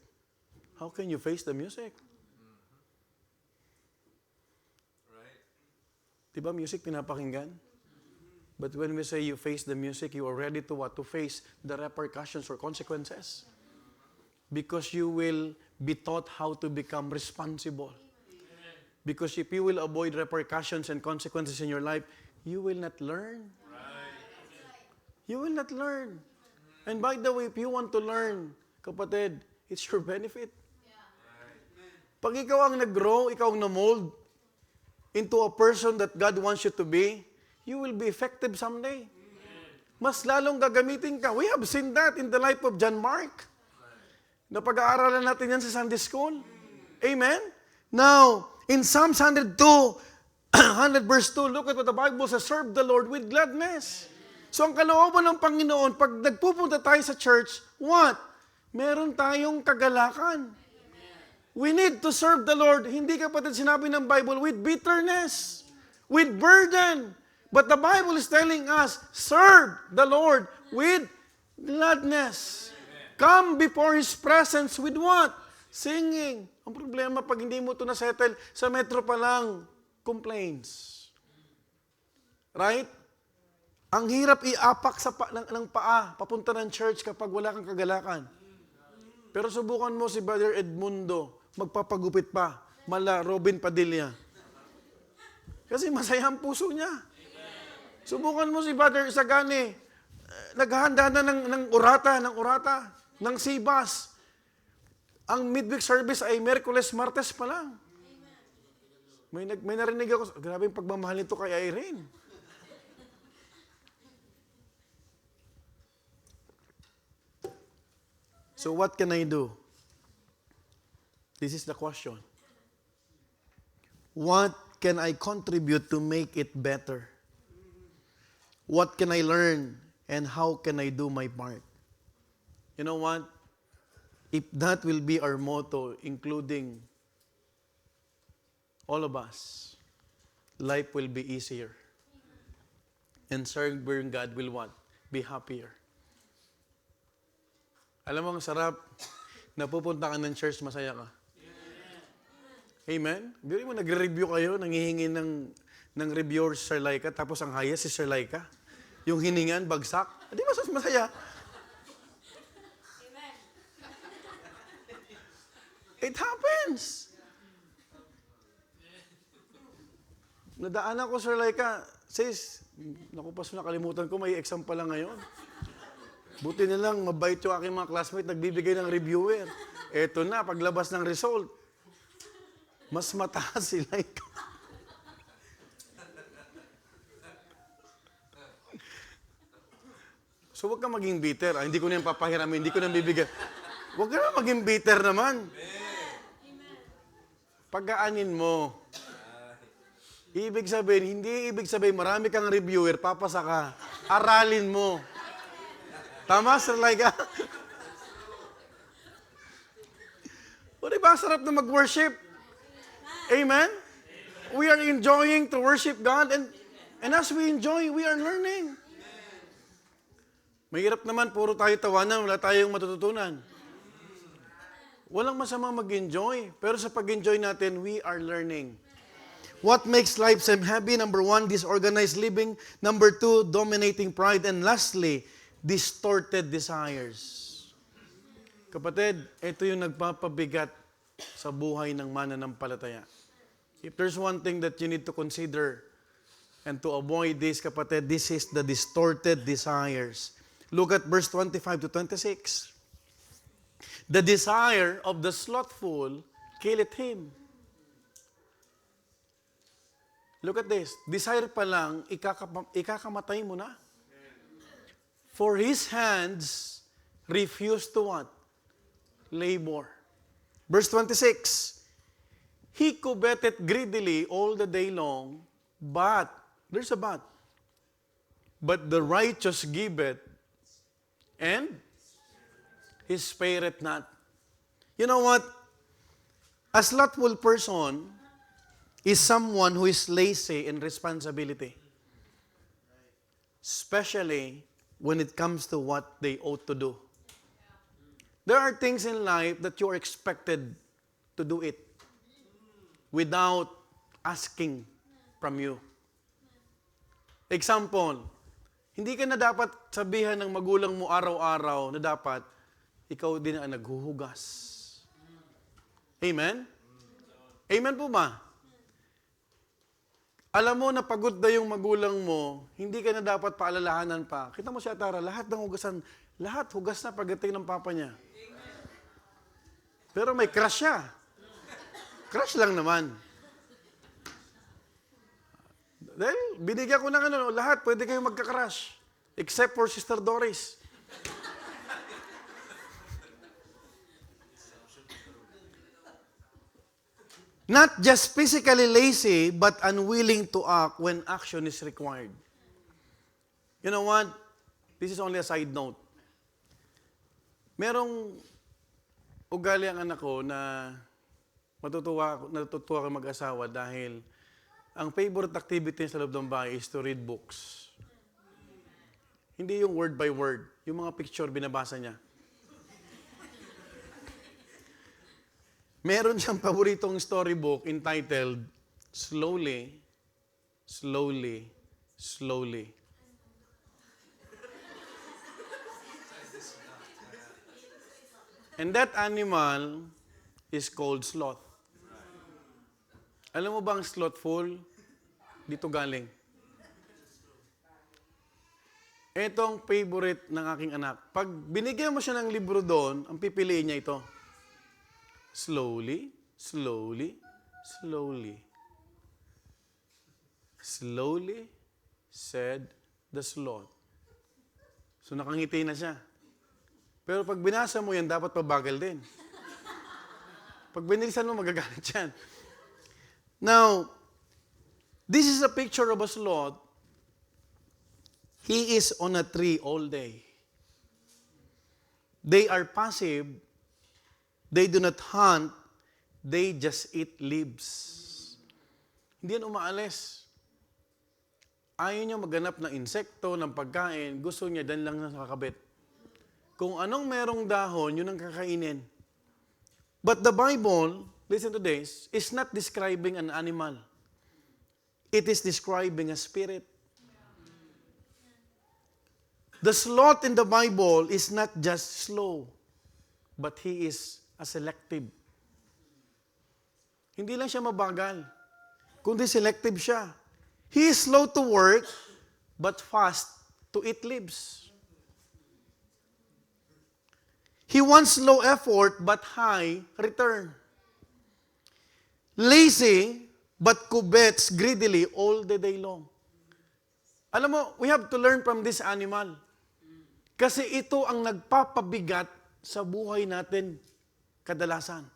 How can you face the music? Diba music pinapakinggan? But when we say you face the music, you are ready to what? To face the repercussions or consequences. Because you will be taught how to become responsible. Because if you will avoid repercussions and consequences in your life, you will not learn. You will not learn. And by the way, if you want to learn, kapatid, it's your benefit. Pag ikaw ang nag-grow, ikaw ang na-mold into a person that God wants you to be, you will be effective someday. Mas lalong gagamitin ka. We have seen that in the life of John Mark. Napag-aaralan natin yan sa Sunday School. Amen? Now, in Psalms 102, 100 verse 2, look at what the Bible says, serve the Lord with gladness. So ang kalooban ng Panginoon, pag nagpupunta tayo sa church, what? Meron tayong kagalakan. We need to serve the Lord. Hindi kapatid sinabi ng Bible, with bitterness, with burden. But the Bible is telling us, serve the Lord with gladness. Come before His presence with what? Singing. Ang problema, pag hindi mo ito na-settle, sa metro pa lang, complaints. Right? Ang hirap iapak ng paa, papunta ng church kapag wala kang kagalakan. Pero subukan mo si Brother Edmundo, magpapagupit pa, mala Robin Padilla. Kasi masaya ang puso niya. Subukan mo si Brother Isagani, naghahanda na ng urata, ng sibas. Ang midweek service ay Miyerkules, Martes pa lang. May narinig ako, grabe yung pagmamahal nito kay Irene. So what can I do? This is the question. What can I contribute to make it better? What can I learn? And how can I do my part? You know what? If that will be our motto, including all of us, life will be easier. And serving God will what? Be happier. Alam mo, ang sarap, napupunta ka ng church, masaya ka. Amen? Biro mo, nagre-review kayo, nangihingi ng reviewer si Sir Laika, tapos ang highest si Sir Laika. Yung hiningan, bagsak. Di ba masaya? Amen. It happens. Nadaanan ko, Sir Laika, sis, naku, paso nakalimutan ko, may exam pala ngayon. Buti na lang, mabait yung aking mga classmate, nagbibigay ng reviewer. Eto na, paglabas ng result, mas mataas si Laika. So, huwag ka maging bitter. Hindi ko na yung papahiramin, hindi ko na bibigyan. Huwag ka na maging bitter naman. Pagkaanin mo. Hindi ibig sabihin, marami kang reviewer, papasa ka. Aralin mo. Tama, Sir Laika? O diba, sarap na mag-worship? Amen? We are enjoying to worship God, and as we enjoy, we are learning. Mahirap naman, puro tayo tawanan, wala tayong matututunan. Walang masamang mag-enjoy, pero sa pag-enjoy natin, we are learning. What makes life seem heavy? Number 1, disorganized living. Number 2, dominating pride. And lastly, distorted desires. Kapatid, ito yung nagpapabigat sa buhay ng mananampalataya. If there's one thing that you need to consider and to avoid this, kapatid, this is the distorted desires. Look at verse 25 to 26. The desire of the slothful killeth him. Look at this. Desire pa lang, ikakamatay mo na. For his hands refuse to what? Labor. Verse 26. He coveteth greedily all the day long, but, there's a but the righteous giveth, and he spareth not. You know what? A slothful person is someone who is lazy in responsibility. Especially when it comes to what they ought to do. There are things in life that you are expected to do it without asking from you. Example, hindi ka na dapat sabihan ng magulang mo araw-araw na dapat ikaw din ang naghuhugas. Amen? Amen po ba? Alam mo na pagod na yung magulang mo, hindi ka na dapat paalalahanan pa. Kita mo siya, Tara, lahat ng hugasan, lahat hugas na pagdating ng papa niya. Pero may crush siya. Crush lang naman. Dahil binigyan ko ng lahat, pwede kayong magka-crush. Except for Sister Doris. Not just physically lazy, but unwilling to act when action is required. You know what? This is only a side note. Merong ugali ang anak ko na natutuwa ko mag-asawa dahil ang favorite activity sa loob ng bahay is to read books. Hindi yung word by word. Yung mga picture, binabasa niya. Meron siyang paboritong storybook entitled, Slowly, Slowly, Slowly. And that animal is called sloth. Alam mo ba ang slothful? Dito galing. Etong favorite ng aking anak. Pag binigyan mo siya ng libro doon, ang pipiliin niya ito. Slowly, slowly, slowly. Slowly, said the sloth. So nakangiti na siya. Pero pag binasa mo yan, dapat pabagal din. Pag binilisan mo, magagalit yan. Now, this is a picture of a sloth. He is on a tree all day. They are passive. They do not hunt. They just eat leaves. Hindi yan umaalis. Ayaw niya maghanap ng insekto, ng pagkain. Gusto niya, dan lang nakakabit. Kung anong merong dahon, yun ang kakainin. But the Bible, listen to this, is not describing an animal. It is describing a spirit. The sloth in the Bible is not just slow, but he is a selective. Hindi lang siya mabagal, kundi selective siya. He is slow to work, but fast to eat leaves. He wants low effort, but high return. Lazy, but covets greedily all the day long. Alam mo, we have to learn from this animal. Kasi ito ang nagpapabigat sa buhay natin kadalasan.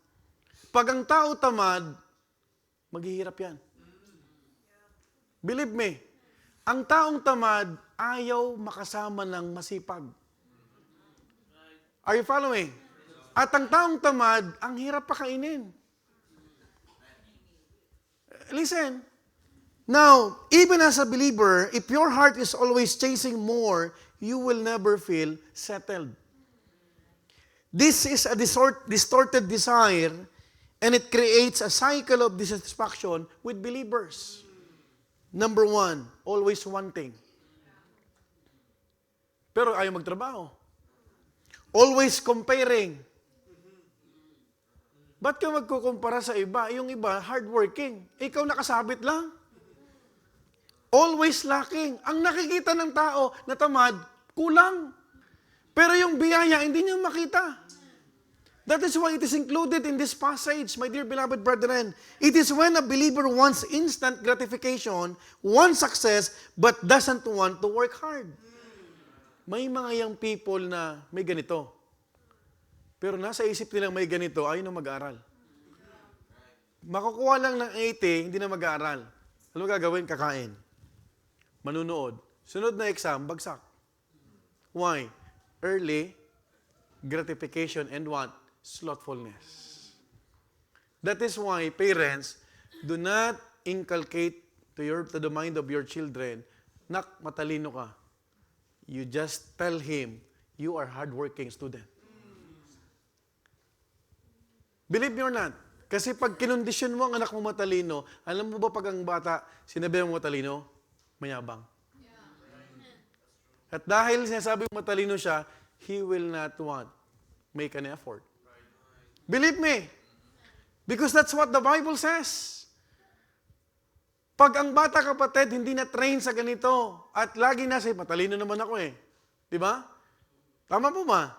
Pag ang tao tamad, maghihirap yan. Believe me, ang taong tamad ayaw makasama ng masipag. Are you following? At ang taong tamad, ang hirap pakainin. Listen, now, even as a believer, if your heart is always chasing more, you will never feel settled. This is a distorted desire, and it creates a cycle of dissatisfaction with believers. Number one, always wanting. Pero ayaw magtrabaho. Always comparing. Ba't ka magkukumpara sa iba? Yung iba, hardworking. Ikaw nakasabit lang. Always lacking. Ang nakikita ng tao na tamad, kulang. Pero yung biyaya, hindi niya makita. That is why it is included in this passage, my dear beloved brethren. It is when a believer wants instant gratification, wants success, but doesn't want to work hard. May mga young people na may ganito. Pero nasa isip nilang may ganito, ayaw na mag-aaral. Makukuha lang ng 80, hindi na mag-aaral. Ano gagawin? Kakain. Manunood. Sunod na exam, bagsak. Why? Early gratification and what? Slothfulness. That is why parents do not inculcate to the mind of your children, nak, matalino ka. You just tell him, you are hardworking student. Believe me or not, kasi pag kinondisyon mo ang anak mo matalino, alam mo ba pag ang bata, sinabi mo matalino, mayabang. At dahil sinasabi mo matalino siya, he will not want, make an effort. Believe me, because that's what the Bible says. Pag ang bata kapatid hindi na train sa ganito at lagi nasa matalino naman ako eh. 'Di ba? Tama po ba?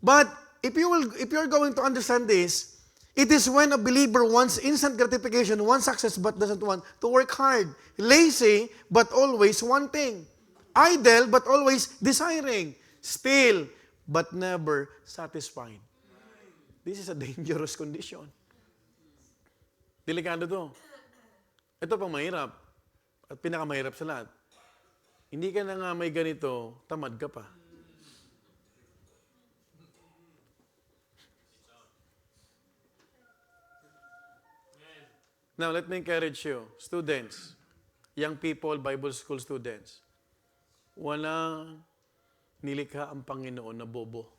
But if you're going to understand this, it is when a believer wants instant gratification, wants success but doesn't want to work hard, lazy but always wanting, idle but always desiring, still but never satisfied. This is a dangerous condition. Delikado to. Ito pang mahirap. At pinakamahirap sa lahat. Hindi ka na nga may ganito, tamad ka pa. Now, let me encourage you, students, young people, Bible school students, walang nilikha ang Panginoon na bobo.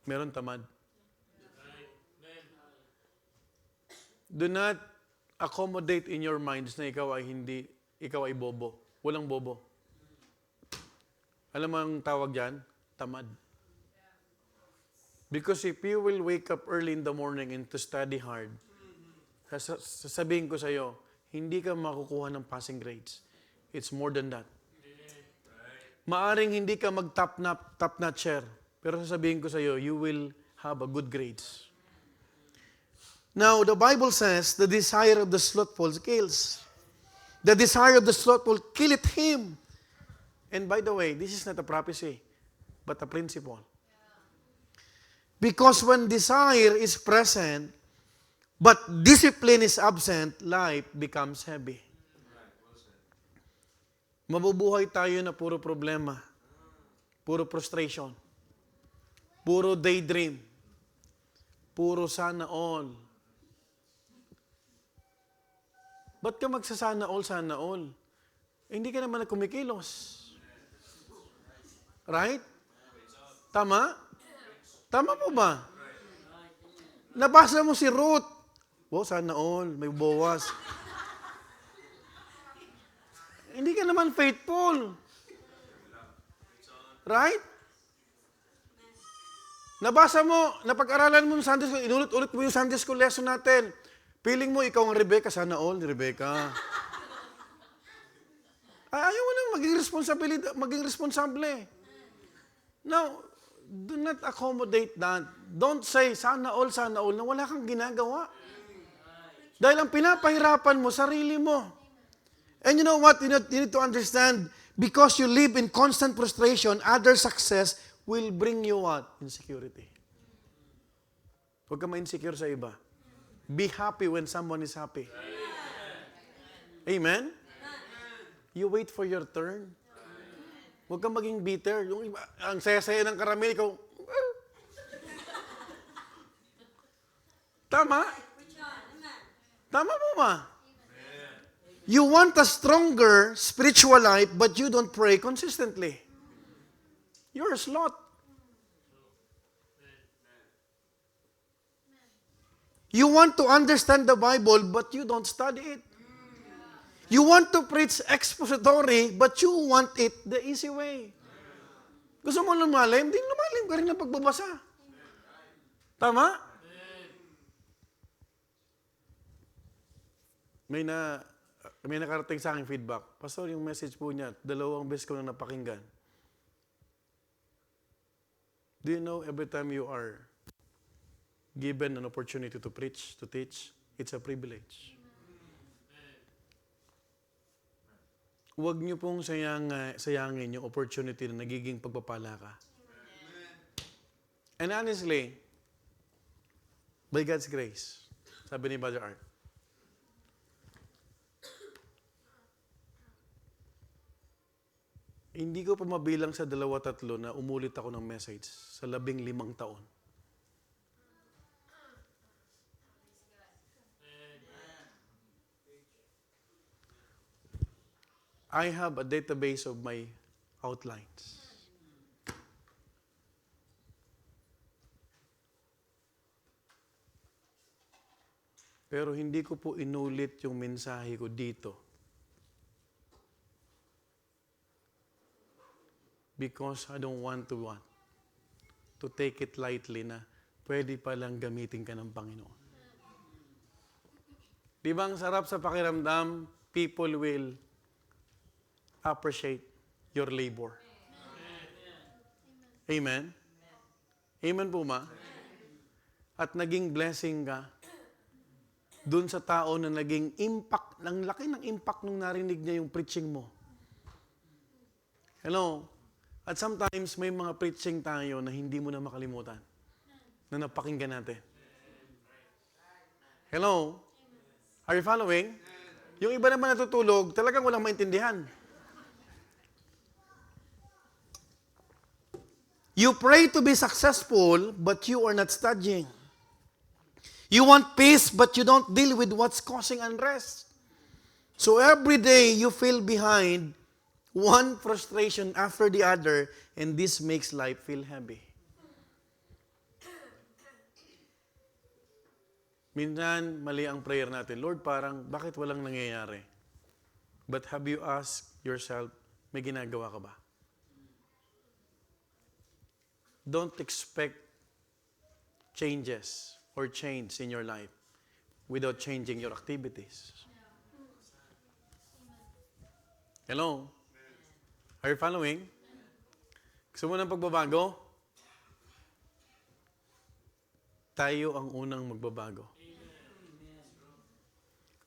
Meron tamad. Do not accommodate in your minds na ikaw ay bobo. Walang bobo. Alam mo ang tawag dyan? Tamad. Because if you will wake up early in the morning and to study hard, sasabihin ko sa iyo, hindi ka makukuha ng passing grades. It's more than that. Maaring hindi ka mag-top-notcher, pero sasabihin ko sa iyo, you will have a good grades. Now, the Bible says, the desire of the slothful kills. The desire of the slothful killeth him. And by the way, this is not a prophecy, but a principle. Because when desire is present, but discipline is absent, life becomes heavy. Mabubuhay tayo na puro problema, puro frustration, puro daydream, puro sana all. Ba't ka magsasana all, sana all? Hindi ka naman kumikilos. Right? Tama? Tama po ba? Nabasa mo si Ruth. Sana all, may bawas. Hindi ka naman faithful. Right? Nabasa mo, napag-aralan mo yung Sunday School, inulit-ulit mo yung Sunday School lesson natin. Feeling mo, ikaw ang Rebecca, sana all, Rebecca. Ayaw mo nang maging responsable. Now, do not accommodate that. Don't say, sana all, na wala kang ginagawa. Dahil ang pinapahirapan mo, sarili mo. And you know what? You need to understand, because you live in constant frustration, other success will bring you what? Insecurity. Huwag ka ma-insecure sa iba. Be happy when someone is happy. Amen? You wait for your turn. Huwag kang maging bitter. Yung iba, ang saya-saya ng karamihan, ikaw, tama? Tama mo ba? You want a stronger spiritual life, but you don't pray consistently. You're a sloth. You want to understand the Bible, but you don't study it. You want to preach expository, but you want it the easy way. Gusto mo lumalim? Di lumalim ka rin ng pagbabasa. Tama? May nakarating sa aking feedback. Pastor, yung message po niya, 2 beses ko na napakinggan. Do you know, every time you are given an opportunity to preach, to teach, it's a privilege. Huwag niyo pong sayangin yung opportunity na nagiging pagpapala ka. And honestly, by God's grace, sabi ni Brother Art, hindi ko pa mabilang sa 2-3 na umulit ako ng message sa 15 taon. I have a database of my outlines. Pero hindi ko po inulit yung mensahe ko dito. Because I don't want to take it lightly na pwede palang gamitin ka ng Panginoon. Di ba ang sarap sa pakiramdam, people will appreciate your labor. Amen? Amen po ma? At naging blessing ka dun sa tao na naging impact, ang laki ng impact nung narinig niya yung preaching mo. Hello? At sometimes may mga preaching tayo na hindi mo na makalimutan na napakinggan natin. Hello? Are you following? Yung iba naman natutulog, talagang walang maintindihan. You pray to be successful, but you are not studying. You want peace, but you don't deal with what's causing unrest. So every day, you feel behind, one frustration after the other, and this makes life feel heavy. Minsan, mali ang prayer natin. Lord, parang, bakit walang nangyayari? But have you asked yourself, may ginagawa ka ba? Don't expect changes or change in your life without changing your activities. Hello? Are you following? Gusto mo ng pagbabago? Tayo ang unang magbabago.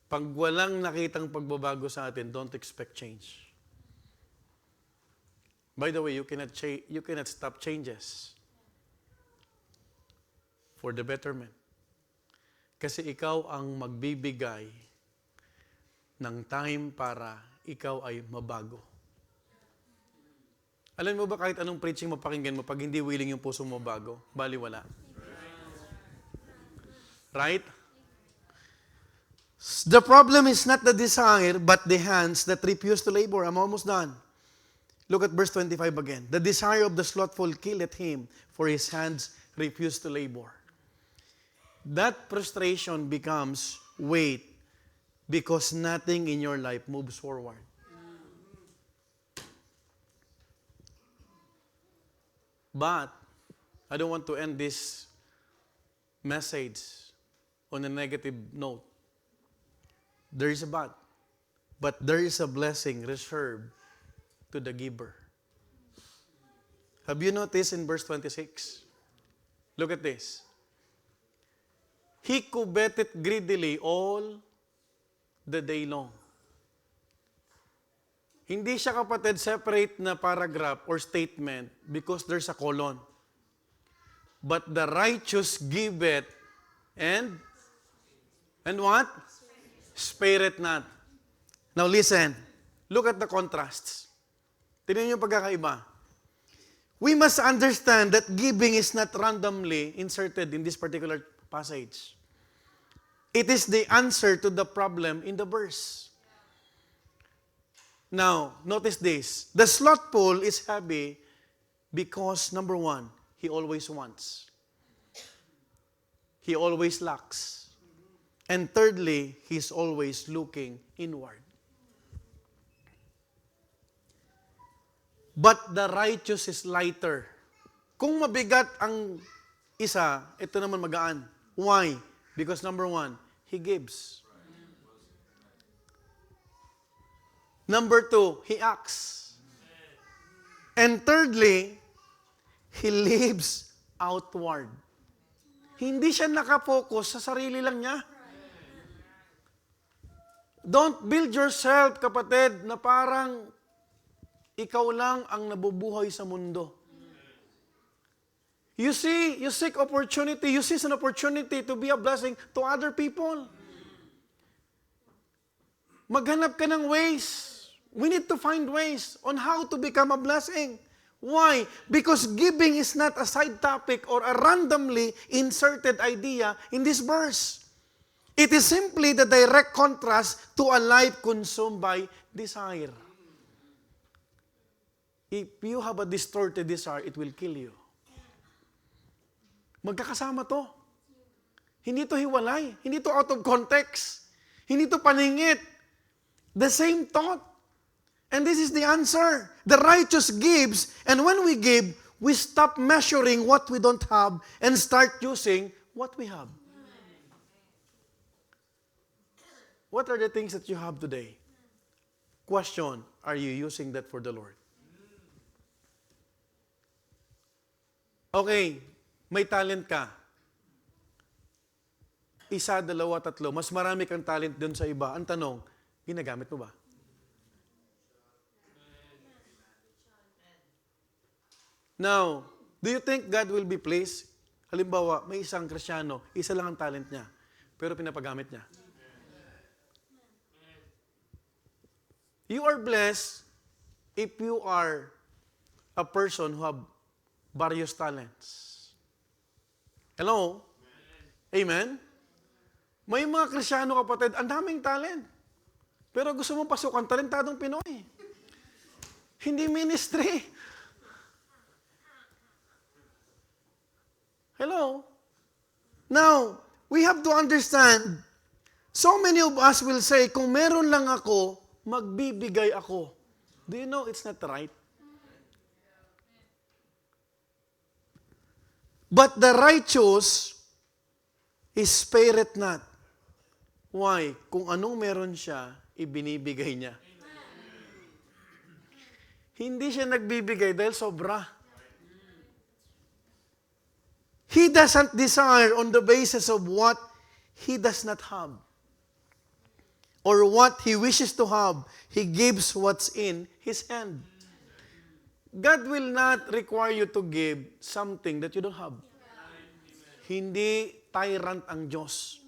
Pag walang nakitang pagbabago sa atin, don't expect change. By the way, you cannot stop changes for the betterment. Kasi ikaw ang magbibigay ng time para ikaw ay mabago. Alam mo ba kahit anong preaching mapakinggan mo, pag hindi willing yung puso mo mabago, baliwala. Right? The problem is not the desire, but the hands that refuse to labor. I'm almost done. Look at verse 25 again. The desire of the slothful killeth him, for his hands refuse to labor. That frustration becomes weight because nothing in your life moves forward. But I don't want to end this message on a negative note. There is a but there is a blessing reserved to the giver. Have you noticed in verse 26? Look at this. He coveteth greedily all the day long. Hindi siya, kapatid, separate na paragraph or statement because there's a colon. But the righteous giveth and what? Spare it not. Now listen. Look at the contrasts. Tingnan niyo yung pagkakaiba. We must understand that giving is not randomly inserted in this particular passage. It is the answer to the problem in the verse. Now, notice this. The slothful is happy because, number one, he always wants. He always lacks. And thirdly, he's always looking inward. But the righteous is lighter. Kung mabigat ang isa, ito naman magaan. Why? Because number one, he gives. Number two, he acts. And thirdly, he lives outward. Hindi siya nakapokus sa sarili lang niya. Don't build yourself, kapatid, na parang ikaw lang ang nabubuhay sa mundo. You seek opportunity, you seize an opportunity to be a blessing to other people. Maghanap ka ng ways. We need to find ways on how to become a blessing. Why? Because giving is not a side topic or a randomly inserted idea in this verse. It is simply the direct contrast to a life consumed by desire. If you have a distorted desire, it will kill you. Magkakasama to. Hindi to hiwalay. Hindi to out of context. Hindi to paningit. The same thought. And this is the answer. The righteous gives, and when we give, we stop measuring what we don't have and start using what we have. What are the things that you have today? Question, are you using that for the Lord? Okay, may talent ka. Isa, dalawa, tatlo. Mas marami kang talent dun sa iba. Ang tanong, ginagamit mo ba? Now, do you think God will be pleased? Halimbawa, may isang Kristiyano, isa lang ang talent niya, pero pinapagamit niya. You are blessed if you are a person who have various talents. Hello? Amen? May mga Kristiyano, kapatid, ang daming talent. Pero gusto mong pasukan, talentadong Pinoy. Hindi ministry. Hello? Now, we have to understand, so many of us will say, kung meron lang ako, magbibigay ako. Do you know it's not right? But the righteous is spared not. Why? Kung anong meron siya, ibinibigay niya. Hindi siya nagbibigay dahil sobra. He doesn't desire on the basis of what he does not have or what he wishes to have. He gives what's in his hand. God will not require you to give something that you don't have. Hindi tyrant ang Diyos.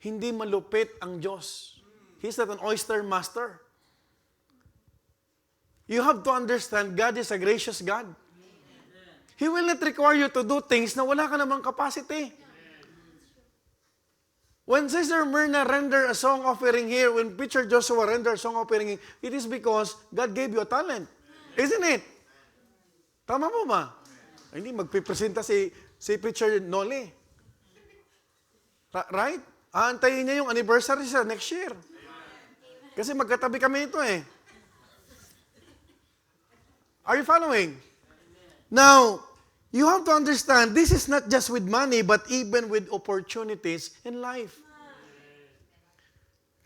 Hindi malupit ang Diyos. He's not an oyster master. You have to understand, God is a gracious God. He will not require you to do things na wala ka namang capacity. When Sister Myrna render a song offering here, when Preacher Joshua render a song offering here, it is because God gave you a talent. Isn't it? Tama mo ba? Hindi, magpipresenta si Preacher Noli. Right? Aantayin niya yung anniversary sa next year. Kasi magkatabi kami ito eh. Are you following? Now, you have to understand, this is not just with money, but even with opportunities in life.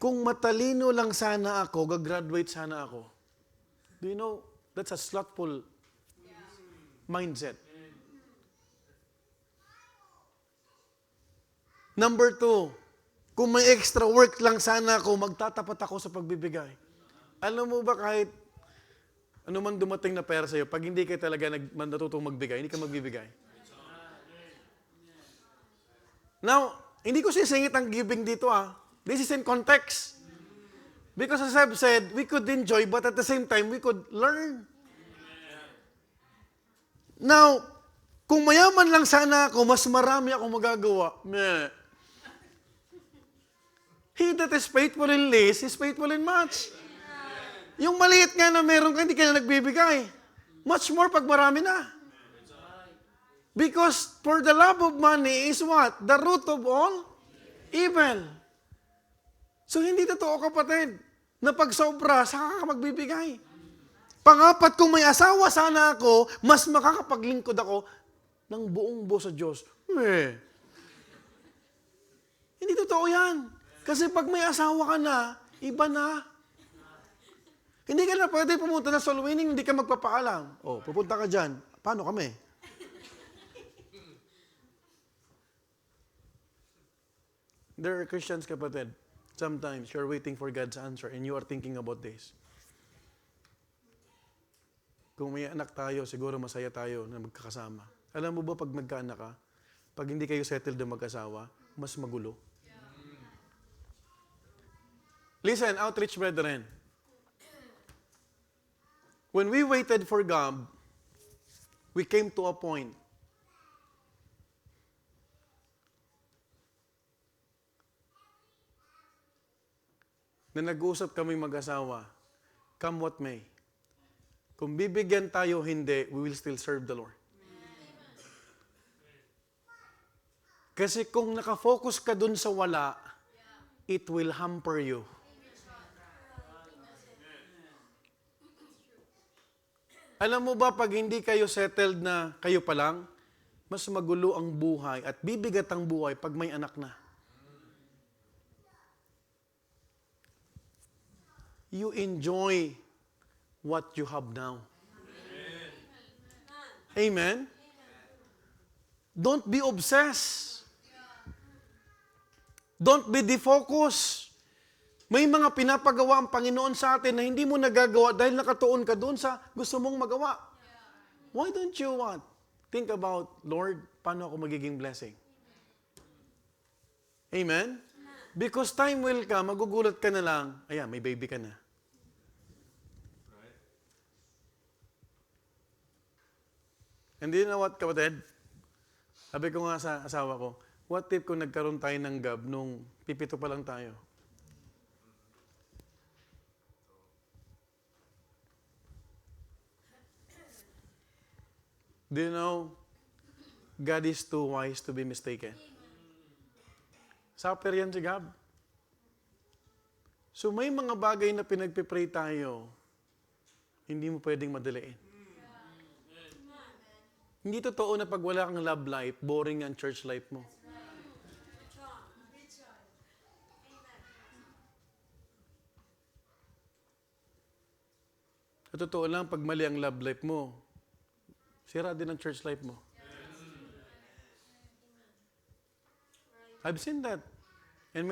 Kung matalino lang sana ako, gagraduate sana ako. Do you know, that's a slothful mindset. Number 2, kung may extra work lang sana ako, magtatapat ako sa pagbibigay. Alam mo ba kahit ano man dumating na pera sa'yo, pag hindi ka talaga natutong magbigay, hindi ka magbibigay. Now, hindi ko sisingit ang giving dito This is in context. Because as I've said, we could enjoy, but at the same time, we could learn. Now, kung mayaman lang sana ako, mas marami akong magagawa. Meh. He that is faithful in least is faithful in much. Yung maliit nga na meron ka, hindi ka na nagbibigay. Much more pag marami na. Because for the love of money is what? The root of all evil. So hindi totoo, kapatid, na pag sobra, saka ka magbibigay. Pangapat, kung may asawa sana ako, mas makakapaglingkod ako ng buong buo sa Diyos. Hindi totoo yan. Kasi pag may asawa ka na, iba na. Hindi ka na pwede pumunta na soul winning, hindi ka magpapaalam. Pupunta ka dyan. Paano kami? There are Christians, kapatid. Sometimes you're waiting for God's answer and you are thinking about this. Kung may anak tayo, siguro masaya tayo na magkakasama. Alam mo ba pag nagkaanak ka, pag hindi kayo settled na mag-asawa, mas magulo. Listen, outreach brethren. When we waited for God, we came to a point na nag-uusap kami mag-asawa, come what may. Kung bibigyan tayo, hindi, we will still serve the Lord. Kasi kung nakafocus ka dun sa wala, it will hamper you. Alam mo ba, pag hindi kayo settled na kayo pa lang, mas magulo ang buhay at bibigat ang buhay pag may anak na. You enjoy what you have now. Amen? Don't be obsessed. Don't be defocused. May mga pinapagawa ang Panginoon sa atin na hindi mo nagagawa dahil nakatuon ka doon sa gusto mong magawa. Why don't you think about, Lord, paano ako magiging blessing? Amen? Because time will come, magugulat ka na lang, ayan, may baby ka na. And you know what, kapatid? Sabi ko nga sa asawa ko, what if kung nagkaroon tayo ng gab nung pipito pa lang tayo? Do you know, God is too wise to be mistaken. Supper yan si Gab. So may mga bagay na pinagpipray tayo, hindi mo pwedeng madaliin. Hindi totoo na pag wala kang love life, boring ang church life mo. Sa totoo lang, pag mali ang love life mo, sira din ang church life mo. I've seen that in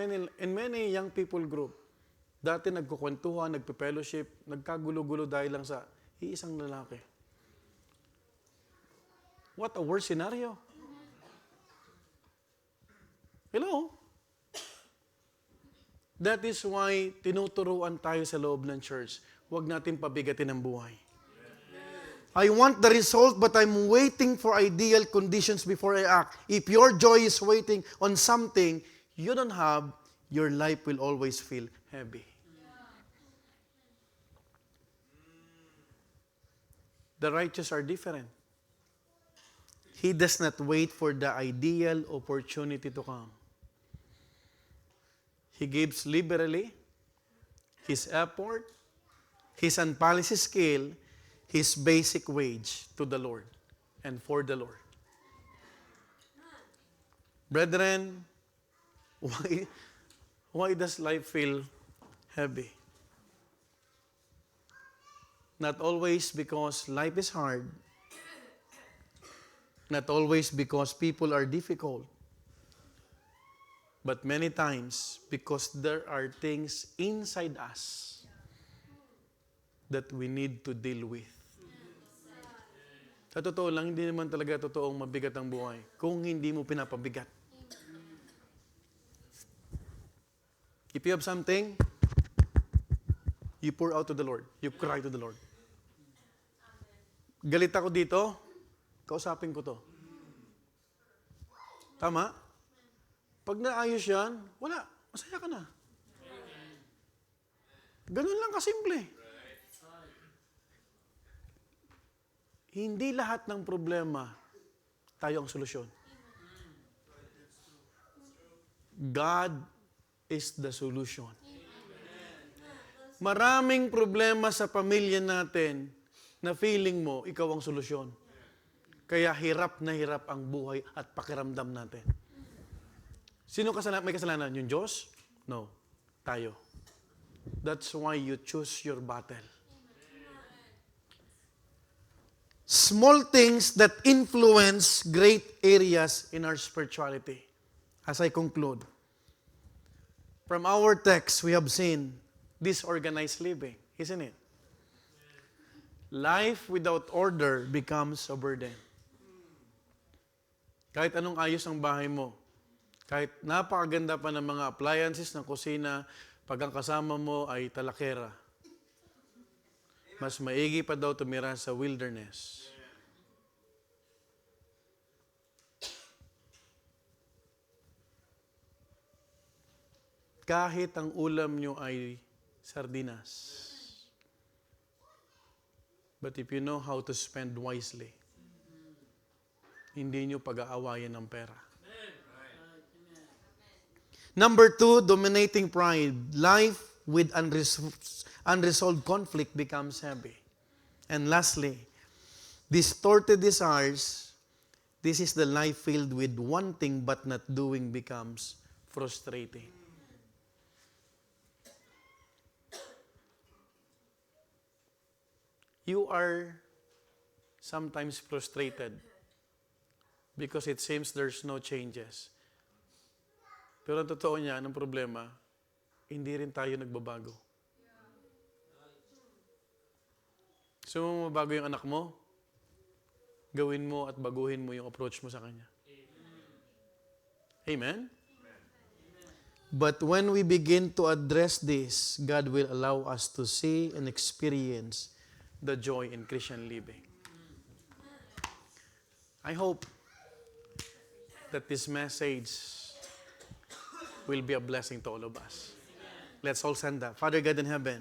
many young people group. Dati nagkukwentuhan, nagpe-fellowship, nagkagulo-gulo dahil lang sa iisang lalaki. What a worse scenario. Hello? That is why tinuturuan tayo sa loob ng church. Huwag natin pabigatin ang buhay. I want the result, but I'm waiting for ideal conditions before I act. If your joy is waiting on something you don't have, your life will always feel heavy. The righteous are different. He does not wait for the ideal opportunity to come. He gives liberally his effort, his unpolished skill, his basic wage to the Lord and for the Lord. Brethren, why does life feel heavy? Not always because life is hard. Not always because people are difficult. But many times because there are things inside us that we need to deal with. Sa totoo lang, hindi naman talaga totoong mabigat ang buhay kung hindi mo pinapabigat. If you have something, you pour out to the Lord. You cry to the Lord. Galit ako dito, kausapin ko to. Tama? Pag naayos yan, wala. Masaya ka na. Ganun lang kasimple. Hindi lahat ng problema tayo ang solusyon. God is the solution. Maraming problema sa pamilya natin na feeling mo, ikaw ang solusyon. Kaya hirap na hirap ang buhay at pakiramdam natin. Sino may kasalanan? Yung Diyos? No. Tayo. That's why you choose your battle. Small things that influence great areas in our spirituality. As I conclude, from our text, we have seen disorganized living, isn't it? Life without order becomes a burden. Kahit anong ayos ang bahay mo, kahit napakaganda pa ng mga appliances ng kusina, pag ang kasama mo ay talakera, mas maigi pa daw tumira sa wilderness. Kahit ang ulam nyo ay sardinas. But if you know how to spend wisely, hindi nyo pag-aawayan ng pera. Number 2, dominating pride. Life with unresolved conflict becomes heavy. And lastly, distorted desires. This is the life filled with wanting but not doing becomes frustrating. You are sometimes frustrated because it seems there's no changes. Pero ang totoo niya, anong problema, hindi rin tayo nagbabago. Gusto mo mabago yung anak mo? Gawin mo at baguhin mo yung approach mo sa kanya. Amen? But when we begin to address this, God will allow us to see and experience the joy in Christian living. I hope that this message will be a blessing to all of us. Let's all stand up. Father God in heaven,